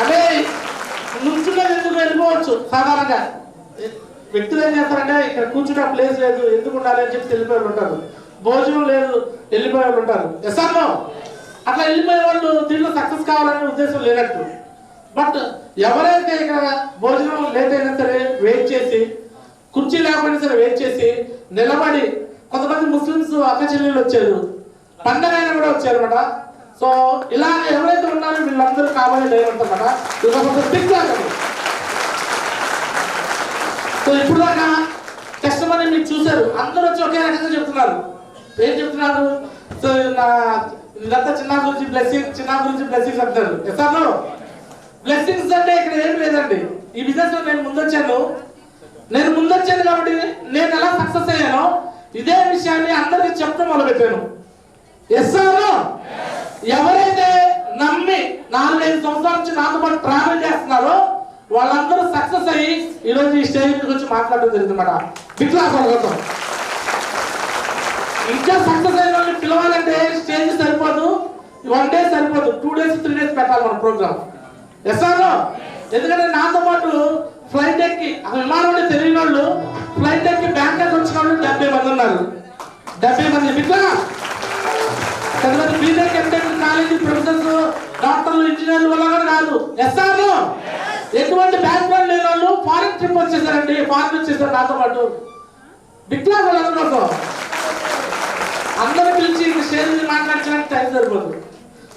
అంటే నుంచున్నది ఎందుకు వెళ్ళిపోవచ్చు. సాధారణంగా వ్యక్తులు ఏం చేస్తారంటే ఇక్కడ కూర్చునే ప్లేస్ లేదు, ఎందుకు ఉండాలి అని చెప్పి వెళ్ళిపోయే వాళ్ళు ఉంటారు. భోజనం లేదు, వెళ్ళిపోయే వాళ్ళు ఉంటారు. ఎస్ఆర్లో అట్లా వెళ్ళిపోయే వాళ్ళు దీంట్లో సక్సెస్ కావాలనే ఉద్దేశం లేనట్టు. బట్ ఎవరైతే ఇక్కడ భోజనం లేట్ అయినా సరే వెయిట్ చేసి, కుర్చీ లేకపోయినా సరే వెయిట్ చేసి నిలబడి, కొంతమంది ముస్లిమ్స్ అక్క చెల్లెళ్ళు వచ్చారు, పండగ అయినా కూడా వచ్చారు అనమాట. సో ఇలా ఎవరైతే ఉన్నారో వీళ్ళందరూ కాబోయే డైమండ్స్ అనమాట. సో ఇప్పుడు దాకా కస్టమర్ మీరు చూశారు, అందరూ వచ్చి ఒకే రకంగా చెప్తున్నారు. ఏం చెప్తున్నారు? సో ఇదంతా చిన్న గురించి బ్లెస్సింగ్స్ అంటారు. ఎస్ఆర్లో బ్లెస్సింగ్స్ అంటే ఇక్కడ ఏం లేదండి. ఈ బిజినెస్ లో నేను ముందొచ్చాను కాబట్టి నేను ఎలా సక్సెస్ అయ్యానో ఇదే విషయాన్ని అందరికి చెప్పడం మొదలుపెట్టాను. ఎస్ఆర్లో ఎవరైతే నమ్మి 4-5 సంవత్సరాల నుంచి నాతో పాటు ట్రావెల్ చేస్తున్నారో వాళ్ళందరూ సక్సెస్ అయ్యి ఈరోజు ఈ స్టేజ్ గురించి మాట్లాడడం జరిగింది అన్నమాట. విక్లాసం ఇంకా సక్సెస్ అయిన వాళ్ళని పిలవాలంటే స్టేజ్ సరిపోదు, 1 డే సరిపోదు, 2 days 3 days పెట్టాలి మన ప్రోగ్రామ్. ఎస్ఆర్లో ఎందుకంటే నాతో పాటు ఫ్లైట్ ఎక్కి విమానం తెలియని వాళ్ళు ఫ్లైట్ ఎక్కి బ్యాంకాక్ వచ్చిన వాళ్ళు 70 మంది ఉన్నారు. 70 మంది ఇట్లా పెద్ద బీటెక్ ఎంటెక్ కాలేజీ ప్రొఫెసర్స్, డాక్టర్లు, ఇంజనీర్లు వల్ల కూడా కాదు. ఎస్ఆర్లో ఎటువంటి బ్యాక్గ్రౌండ్ లేని వాళ్ళు ఫారెన్ ట్రిప్ వచ్చేసారండి. ఫారెన్ వచ్చేసారు నాతో పాటు. బిట్లా వాళ్ళందరి కోసం అందరూ పిలిచి స్టేజ్ మీద మాట్లాడించడానికి టైం సరిపోదు.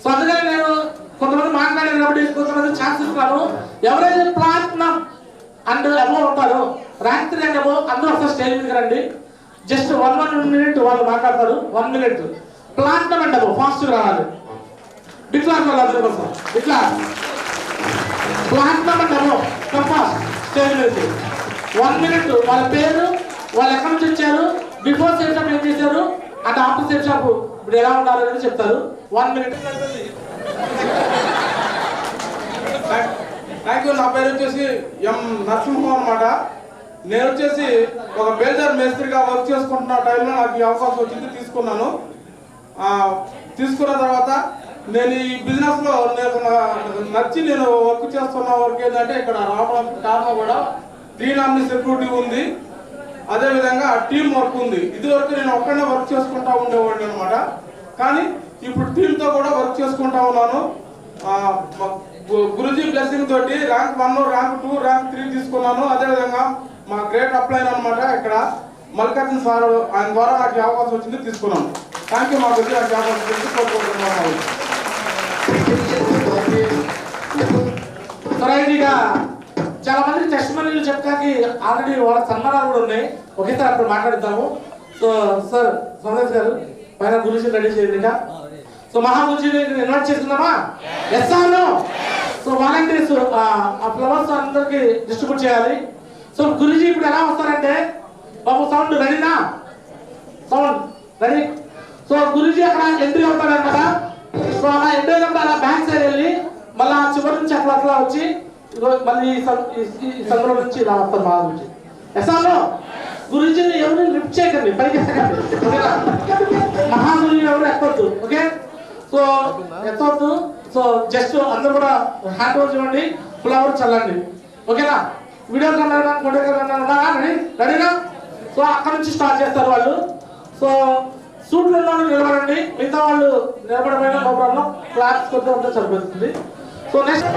సో అందుకని నేను కొంతమంది మాట్లాడారు కాబట్టి కొంతమంది ఛాన్స్ ఇస్తున్నాను. ఎవరైతే ప్లాటినం అండ్ అబోవ్ ఉంటారో, ర్యాంక్ 3 అండ్ అబోవ్ అందరూ ఒకసారి స్టేజ్ మీదకి రండి. జస్ట్ 1 minute వాళ్ళు మాట్లాడతారు. 1 minute ప్లాటినం అండ్ అబోవ్ ఫాస్ట్గా రావాలి. బిట్లా వాళ్ళందరి కోసం ఇట్లా platinum and above fast stage మీదకి 1 minute వాళ్ళ పేరు, వాళ్ళు ఎక్కడి నుంచి వచ్చారు, బిఫోర్ సేఫ్ షాప్ ఏం చేశారు అంటే ఆఫ్టర్ సేఫ్ షాప్ ఇప్పుడు ఎలా ఉండాలి అనేది చెప్తారు. 1 minute.
Thank you. నా పేరు వచ్చేసి ఎం నరసింహం అనమాట. నేను వచ్చేసి ఒక బేల్దార్ మేస్త్రిగా వర్క్ చేసుకుంటున్న టైంలో నాకు ఈ అవకాశం వచ్చింది, తీసుకున్నాను. తీసుకున్న తర్వాత నేను ఈ బిజినెస్లో నచ్చి నేను వర్క్ చేస్తున్న వర్క్ ఏంటంటే ఇక్కడ రావడానికి కారణం కూడా 3 నామినీ సెక్యూరిటీ ఉంది, అదేవిధంగా టీం వర్క్ ఉంది. ఇదివరకు నేను ఒక్కడనే వర్క్ చేసుకుంటా ఉండేవాడిని అనమాట. కానీ ఇప్పుడు టీంతో కూడా వర్క్ చేసుకుంటా ఉన్నాను. గురుజీ బ్లెస్సింగ్ తోటి ర్యాంక్ 1, ర్యాంక్ 2, ర్యాంక్ 3 తీసుకున్నాను. అదేవిధంగా మా గ్రేట్ అప్లైన్ అనమాట ఇక్కడ మల్లికార్జున్ సార్, ఆయన ద్వారా నాకు అవకాశం వచ్చింది, తీసుకున్నాను. Thank you. మా గురించి నాకు అవకాశం వచ్చింది కోరుకుంటున్నాను.
చాలా మంది టెస్టిమనీలు చెప్పడానికి ఆల్రెడీ వాళ్ళ సన్మానాలు కూడా ఉన్నాయి. ఒకేసారి అప్పుడు మాట్లాడుతాము. సో సార్ సోమేష్ గారు పైన గురించి రెడీ చేయండి. సో మహాగురుజీని ఇన్వైట్ చేస్తున్నామా? ఎస్ఆర్లో సో వాలంటీర్స్ ఆ ఫ్లవర్స్ అందరికి డిస్ట్రిబ్యూట్ చేయాలి. సో గురుజీ ఇప్పుడు ఎలా వస్తారంటే, బాబు సౌండ్ రెడీనా? Sound ready. సో గురుజీ అక్కడ ఎంట్రీ అవుతారనమాట. సో అలా ఎంట్రీ అయినప్పుడు అలా బ్యాక్ సైడ్ వెళ్ళి మళ్ళీ ఆ చివరి నుంచి అట్లా వచ్చి మళ్ళీ ఈ సందులో నుంచి ఇలా వస్తారు మహాగురుజీ. ఎస్ఆర్లో గురుజీని ఎవరు లిఫ్ట్ చేయకండి, పైకి ఎక్కకండి. మహాగురుజీ ఎవరు ఎక్కొద్దు. ఓకే, సో ఎత్తవద్దు. సో జస్ట్ అందరూ కూడా హ్యాండ్ ఓవర్ చేయండి, ఫ్లవర్ చల్లండి. ఓకేనా? వీడియో కెమెరా, ఫోటో కెమెరా ఉన్నారా? రెడీనా? సో అక్కడ నుంచి స్టార్ట్ చేస్తారు వాళ్ళు. సో సూట్లు ఉన్న వాళ్ళు నిలబడండి, మిగతా వాళ్ళు నిలబడమైన నో ప్రాబ్లం, క్లాప్స్ కొద్దిగా ఉంటే సరిపోతుంది. సో నెక్స్ట్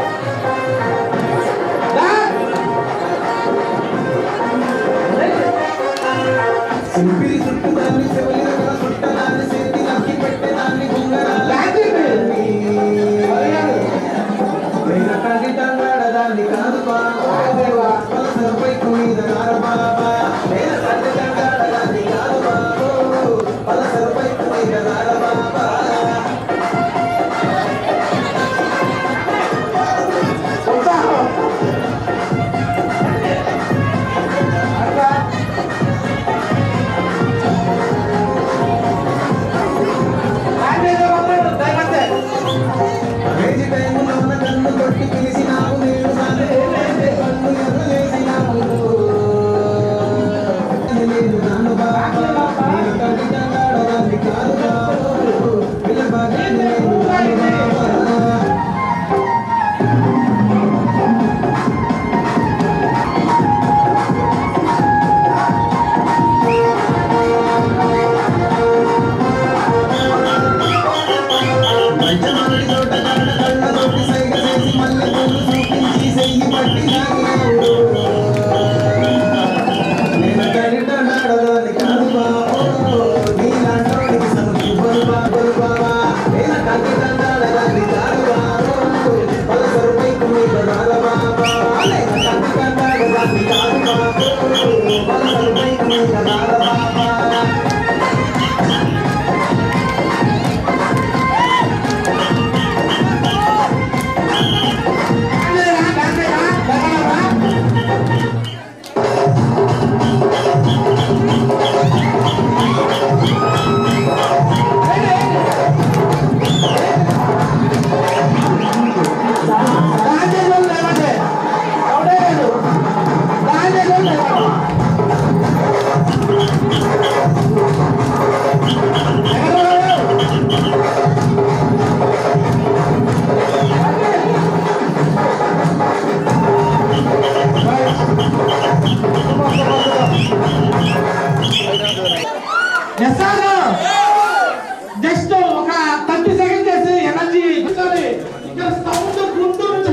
జస్ట్ ఒక 30 సెకండ్ చేసి ఎనర్జీ ఇక్కడ సౌండ్ గుంటూరు నుంచి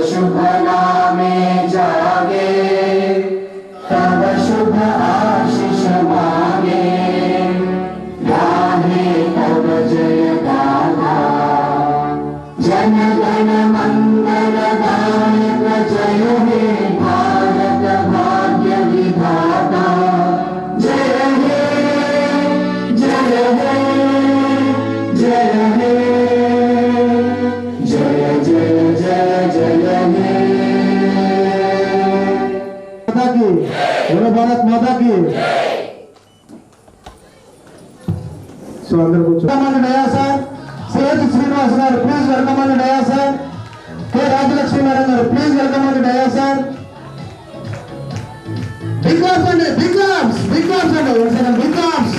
शुभ नामे जागे, तब शुभ आशीष मांगे, गाहे तब जय गाथा। जन गण मंगल दायक जय हे भारत भाग्य विधाता। जय हे जय हे जय हे जय जय जय जय हे।
माता की, बोलो भारत माता की। సో అందరూ కూర్చోండి. నయా సార్ సిహెచ్ శ్రీనివాస్ గారు ప్లీజ్ వెల్కమ్ అండి నయా సార్. కె రాజలక్ష్మి మేడం గారు ప్లీజ్ వెల్కమ్ అండి నయా సార్. బిగ్ ఆర్మ్స్ అండి, బిగ్ ఆర్మ్స్, బిగ్ ఆర్మ్స్ అండి, బిగ్ ఆర్మ్స్.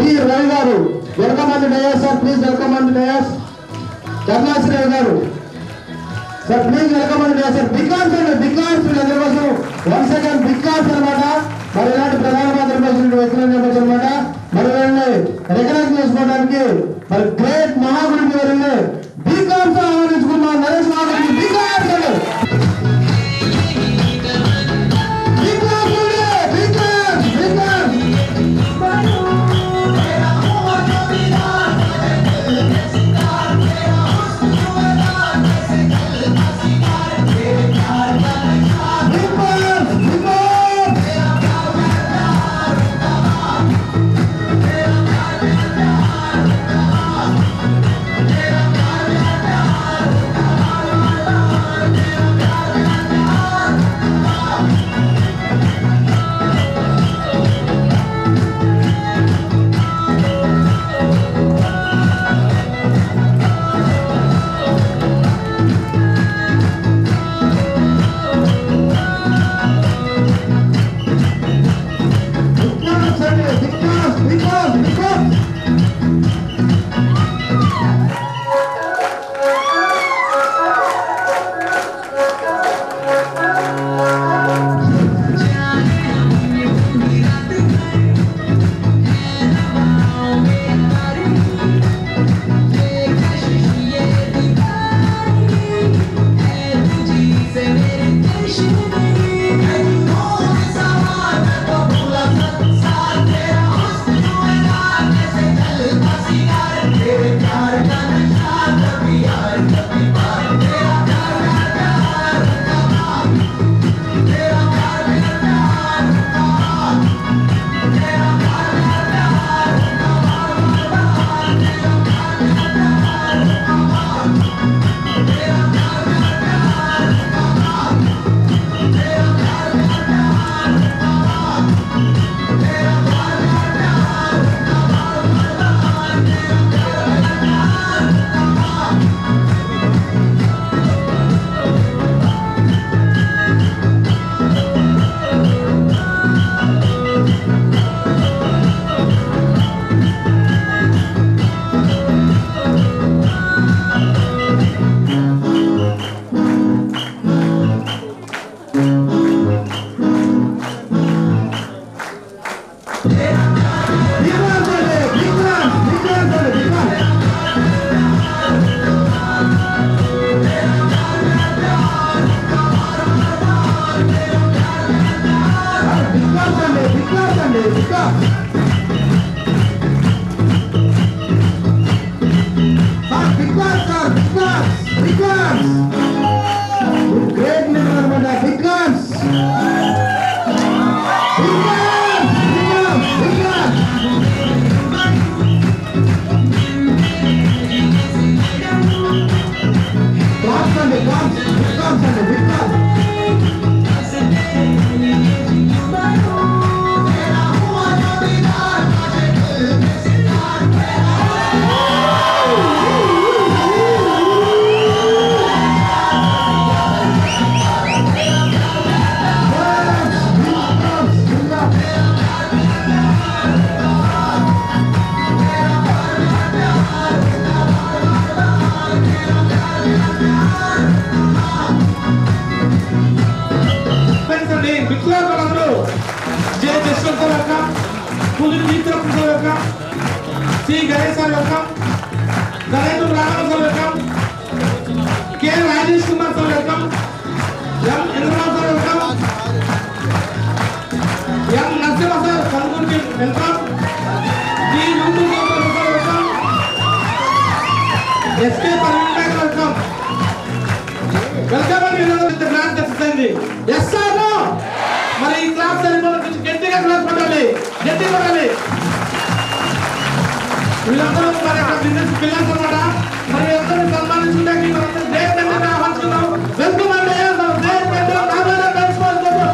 ఈ రవి గారు వెల్కమ్ అండి నయా సార్, ప్లీజ్ వెల్కమ్ అండి నయాస్. ధర్మాశ్రీ గారు సార్ ప్లీజ్ వెల్కమ్ అండి సార్. బిగ్ ఆర్మ్స్ అండి, బిగ్ ఆర్మ్స్ అందరి కోసం. 1 సెకండ్ బిగ్ ఆర్మ్స్ అనమాట. మరి ఇలాంటి ప్రధానమంత్రి వ్యక్తులు అనమాట. మరి వీళ్ళని రికగ్నైజ్ చేసుకోవడానికి మరి గ్రేట్ మహాగురుకి వెళ్ళి బిగ్ ఆర్మ్స్ ఆహ్వానించుకున్న నరేష్ మహాగురికి బిగ్ ఆర్మ్స్ అండి. బిగ్ ఆర్మ్స్ అండి, big arms, big arms.
C Ganesh sir welcome, Ganesh Raghava sir welcome, K Rajesh Kumar sir welcome, M Indrarao sir welcome, M Narasimha sir Kanuganti welcome, D Nandu sir welcome, SK Parveen welcome. Welcome అండి. Class success అయింది. Yes sir మరి ఈ class సరిపోతుంది. కొంచెం గట్టిగా class పడాలి, గట్టిగా పడాలి. వీళ్ళందరూ మరి బిజినెస్ పిల్లర్స్ అన్నమాట. మరి అందరూ సన్మానించడానికి మనందరూ గ్రేట్ మెంటర్ ఆహ్వానిస్తున్నాం. వెల్కమ్ అండి. గ్రేట్ మెంటర్ రామారావు ప్రిన్సిపల్ గారు.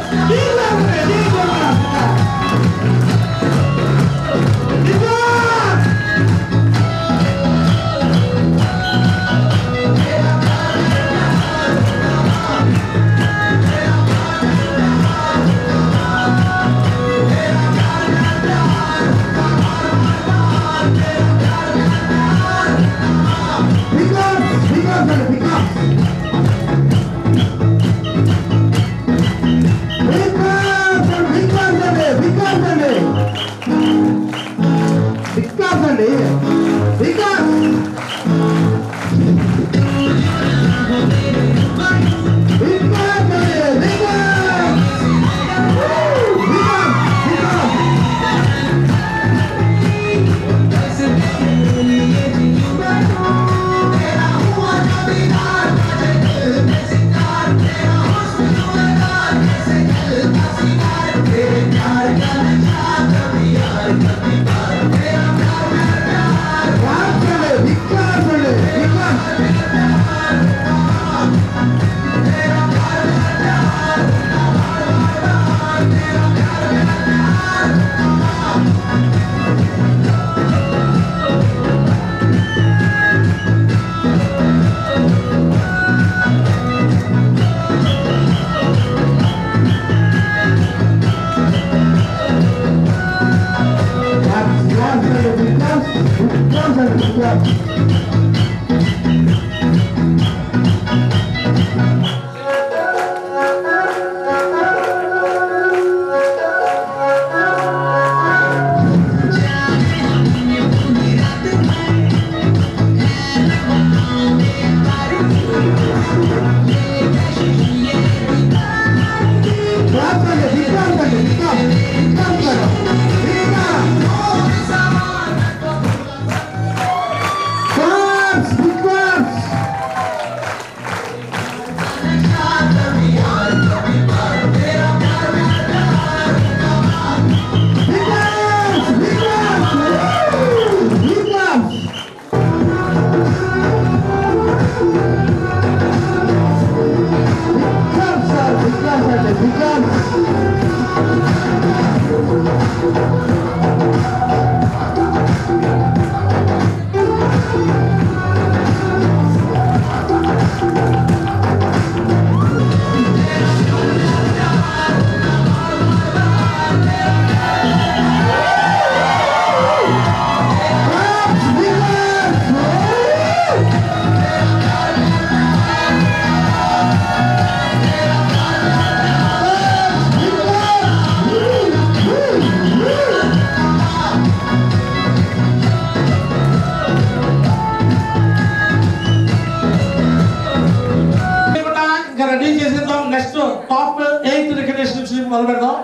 మొదలు పెడదాం.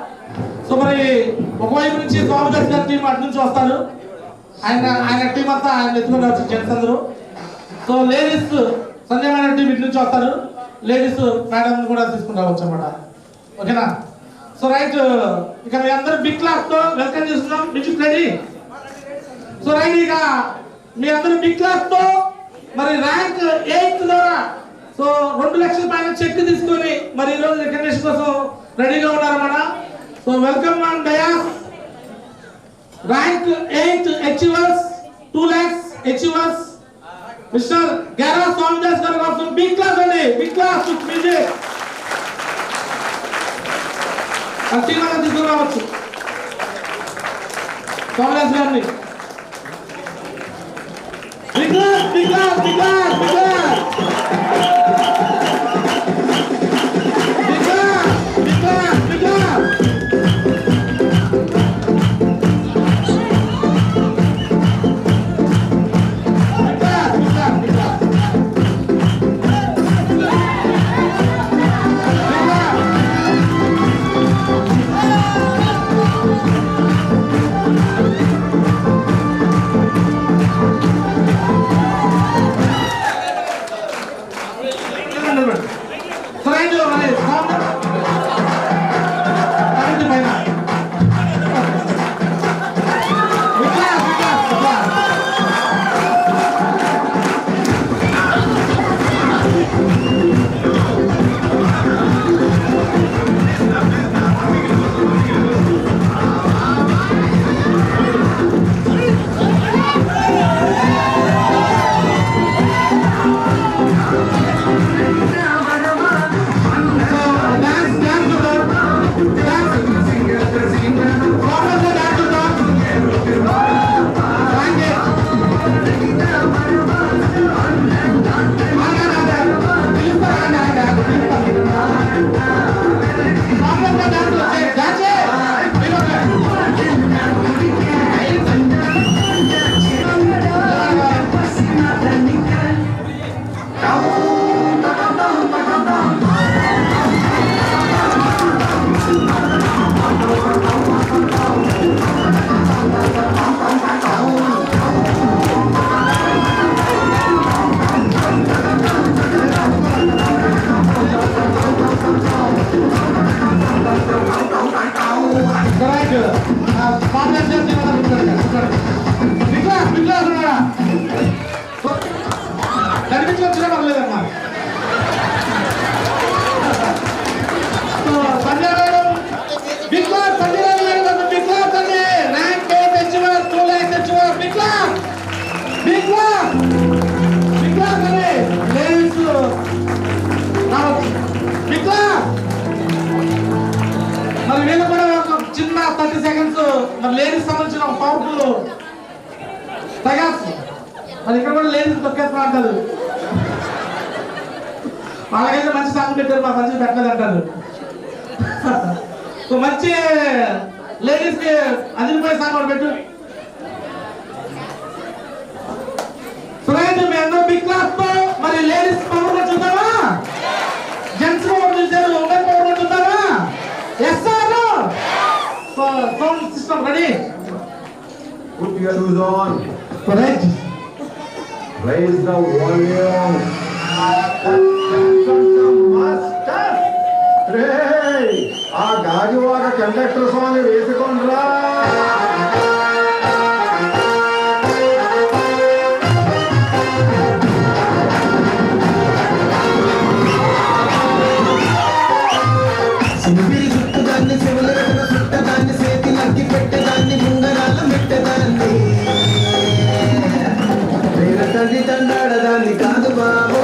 సో మరి ఒకవైపు నుంచి స్వామిదాస్ గారి టీం అటు నుంచి వస్తారు. ఆయన టీం అంతా ఆయన ఎత్తుకుని వచ్చి జెంట్స్ అందరూ. So ladies Sanjay madam team ఇటు నుంచి వస్తారు. లేడీస్ మేడం కూడా తీసుకుని రావచ్చు అన్నమాట. ఓకేనా? సో రైట్, ఇక మీ అందరూ బిగ్ క్లాస్ తో వెల్కమ్ చేస్తున్నాం. Music ready? సో రైట్, ఇక మీ అందరూ బిగ్ క్లాస్ తో మరి ర్యాంక్ 8 ద్వారా సో 2 లక్షల పైన చెక్ తీసుకొని మరి ఈరోజు రికగ్నిషన్ కోసం రెడీగా ఉన్నారన్నమాట. So welcome on dais. Rank 8 achievers, 2 lakhs achievers mister Gera Swamidas గారు కోసం బిగ్ క్లాస్ అండి. Big claps with music. అతిగా తీసుకురావచ్చు స్వామిదాస్ గారిని. Big claps, big claps, big claps, big claps. Big clap! Big clap करे ladies Big clap! మరి వీళ్ళు కూడా ఒక చిన్న 30 సెకండ్స్ మరి లేడీస్ సంబంధించిన ఒక పవర్ఫుల్ తగాస్ మరి ఇక్కడ కూడా లేడీస్ తొక్కేస్తా అంటారు వాళ్ళకైతే మంచి సాంగ్ పెట్టారు మా మంచి పెట్టలేదు అంటారు సో మంచి లేడీస్ కి అదిరిపోయే సాంగ్ కూడా పెట్టు ఫ్రెండ్ మీ అందరూ బిగ్ క్లాస్ తో మరి లేడీస్ పవర్ లో చూద్దామా జెంట్స్ పవర్ చూసారు ఉమెన్ పవర్ లో చూద్దామా yes or no so sound system ready
Put your shoes on.
Correct
Raise the volume. Master. Hey, ఆ గాజువాక కండక్టర్ స్వామి వేసుకోండిరా.
సింపిరి చుట్టదాన్ని చెవుల వెనక చుట్టదాన్ని చేతి నక్కి పెట్టేదాన్ని ముంగరాల మెట్టదాన్ని వేల తండ్రి తండాడదాన్ని కాదు బాబు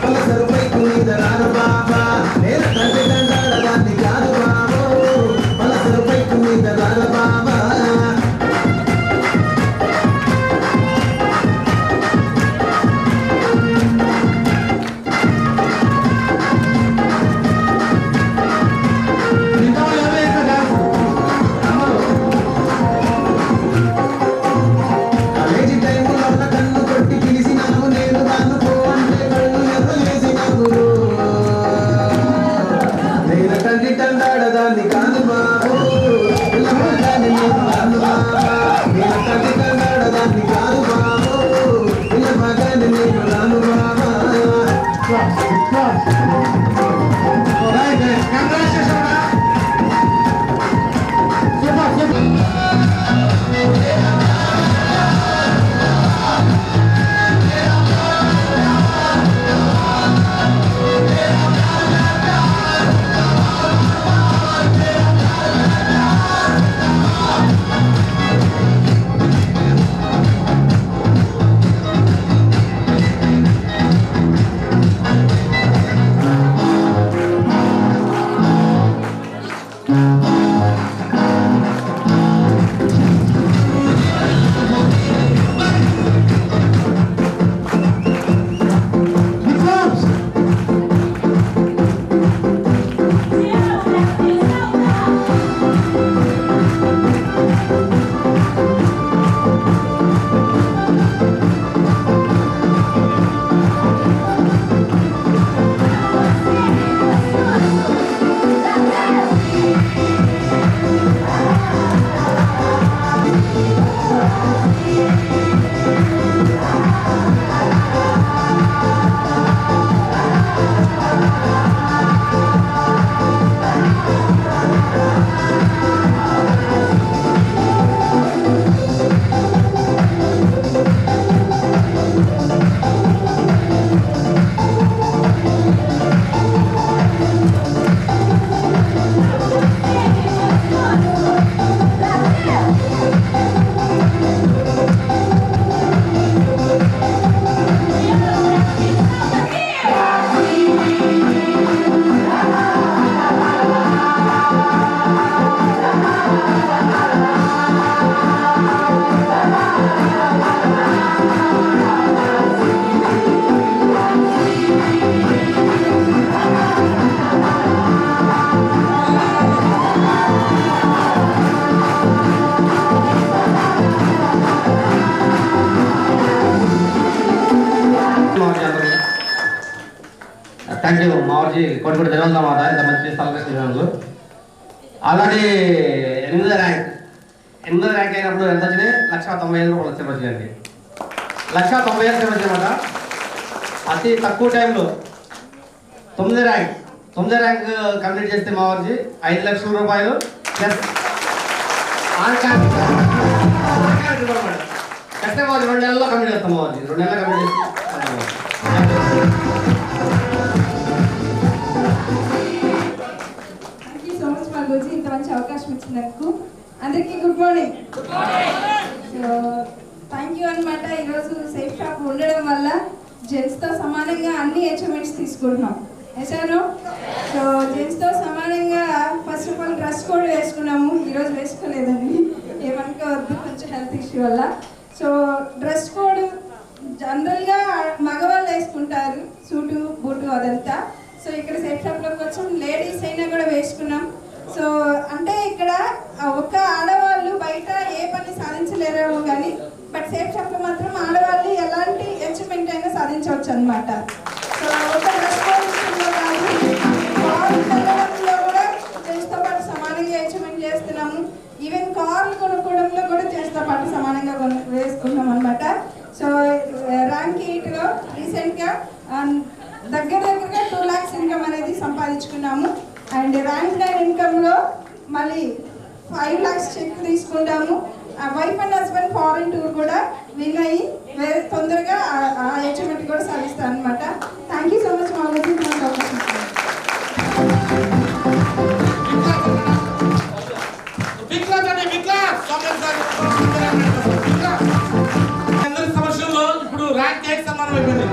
పలసరు పైకు మీద రాను బాబా వేల తండ్రి తండాడదాన్ని కాదు బాబు పలసరు పైకు మీద రాను బాబా కాలేజీ టైములో నా కన్ను కొట్టి పిలిచినావు నేను దాన్ని పో అంటే కళ్ళు ఎర్రలేసినావు నేను తండ్రి తండాడదాన్ని కాదు బాబు పిల్లవాడాన్ని నేను రాను బాబా నేను తండ్రి తండాడదాన్ని కాదు బాబు పిల్లవాడాన్ని నేను రాను బాబా
థ్యాంక్ యూ మావర్జీ కోటి ధన్యవాదాలు మాట ఇంత మంచి సెలబ్రేషన్ చేసినందుకు ఆల్రెడీ 8వ ర్యాంక్ అయినప్పుడు ఎంత వచ్చినాయి 1,95,000 రూపాయలు వచ్చినాయండి 1,95,000 వచ్చినమాట అతి తక్కువ టైంలో 9వ ర్యాంక్ కంప్లీట్ చేస్తే మావర్జీ 5 లక్షల రూపాయలు ప్లస్ కష్టే మావర్జీ 2 నెలల్లో కంప్లీట్ చేస్తాం మావర్జీ 2 నెలల్లో కంప్లీట్ చేస్తాం
ఇంత మంచి అవకాశం ఇచ్చినందుకు అందరికీ good morning so thank you you అనమాట. ఈరోజు సేఫ్ షాప్ ఉండడం వల్ల జెంట్స్తో సమానంగా అన్ని అచీవ్మెంట్స్ తీసుకుంటున్నాం. వేసాను. సో జెంట్స్తో సమానంగా first of all dress code వేసుకున్నాము. ఈరోజు వేసుకోలేదండి, ఏమనుకోవద్దు, కొంచెం హెల్త్ ఇష్యూ వల్ల. సో డ్రెస్ కోడ్ జనరల్గా మగవాళ్ళు వేసుకుంటారు, సూటు బూటు అదంతా. సో ఇక్కడ సేఫ్ షాప్లోకి వచ్చాం, లేడీస్ అయినా కూడా వేసుకున్నాం. సో అంటే ఇక్కడ ఒక ఆడవాళ్ళు బయట ఏ పని సాధించలేరేమో కానీ బట్ సేఫ్ షాప్లో మాత్రం ఆడవాళ్ళు ఎలాంటి అచీవ్మెంట్ అయినా సాధించవచ్చు అనమాట. సో ఒక డ్రెస్ కోడ్ విషయంలో కాదు, కార్లు వెళ్ళడంలో కూడా జెంట్స్తో పాటు సమానంగా అచీవ్మెంట్ చేస్తున్నాము. ఈవెన్ కార్లు కొనుక్కోవడంలో కూడా జెంట్స్తో పాటు సమానంగా వేసుకున్నాం అనమాట. సో ర్యాంక్ 8లో రీసెంట్గా దగ్గరగా 2 lakhs ఇన్కమ్ అనేది సంపాదించుకున్నాము. అండ్ ర్యాంక్ 9 ఇన్కమ్లో మళ్ళీ 5 lakhs చెక్ తీసుకుంటాము. Wife and husband foreign tour కూడా విన్ అయ్యి తొందరగా ఆ అచీవ్మెంట్ కూడా సాధిస్తాను అనమాట. థ్యాంక్ యూ సో మచ్ మా ఊరికి నాకు అవకాశం ఇచ్చారు.
అందరి సమస్యల్లో ఇప్పుడు ర్యాంక్ 8 సమానం అయిపోయింది.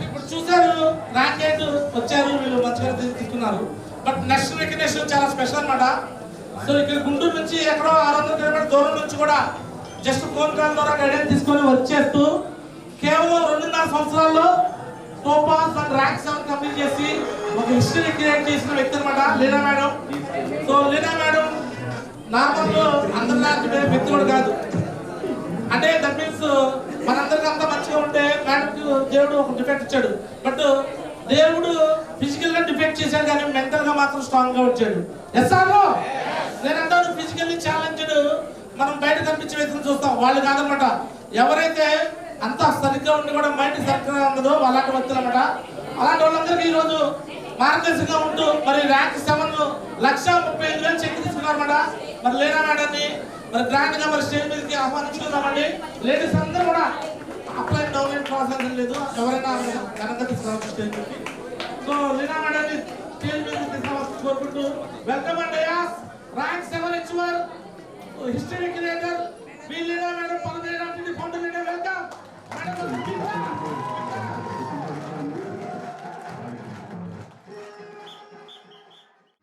ఇప్పుడు చూసారు ర్యాంక్ 8 వచ్చారు, వీళ్ళు మంచిగా తీసుకున్నారు. బట్ నెక్స్ట్ రికగ్నిషన్ చాలా స్పెషల్ అనమాట. సో ఇక్కడ గుంటూరు నుంచి ఎక్కడో 600 కిలోమీటర్ దూరం నుంచి కూడా జస్ట్ ఫోన్ కాల్ ద్వారా గైడెన్స్ తీసుకొని వచ్చేస్తూ కేవలం 2.5 సంవత్సరాల్లో టోపాస్ అండ్ ర్యాంక్ 7 కంప్లీట్ చేసి ఒక హిస్టరీ క్రియేట్ చేసిన వ్యక్తి అనమాట Leena madam. So Leena madam నార్మల్గా అందరిలాంటి వ్యక్తి కూడా కాదు. అంటే దట్ మీన్స్ మనందరికీ అంతా మంచిగా ఉంటే మేడంకి దేవుడు ఒక డిఫెక్ట్ ఇచ్చాడు. బట్ దేవుడు ఫిజికల్ గా డిఫెక్ట్ చేశాడు కానీ మెంటల్ గా మాత్రం స్ట్రాంగ్ గా వచ్చాడు. ఎస్ఆర్లో నేనంటాను ఫిజికల్లీ ఛాలెంజ్డ్ మనం బయట కనిపించే వ్యక్తిని చూస్తాం, వాళ్ళు కాదనమాట. ఎవరైతే అంతా సరిగ్గా ఉండి కూడా మైండ్ సరిగ్గా ఉండదో అలాంటి వ్యక్తులు అనమాట. అలాంటి వాళ్ళందరికీ ఈరోజు మార్గదర్శకంగా ఉంటూ మరి ర్యాంక్ 7 1,35,000 చెక్ తీసుకున్నారన్నమాట. మరి లీనా మేడాన్ని మరి గ్రాండ్ గా మరి స్టేజ్ మీదకి ఆహ్వానించుకుందామండి. లేడీస్ అందరూ కూడా అప్లైన్ డౌన్లైన్ ప్రాసెస్ లేదు, ఎవరైనా ఘనంగా తీసుకురావచ్చు స్టేజ్ మీదకి. సో లీనా మేడాన్ని స్టేజ్ మీదకి తీసుకురావచ్చు కోరుకుంటూ వెల్కమ్ అండి. ర్యాంక్ 7 ఇచ్చేవారు history creator Leena madam, Palamaneru founder welcome madam.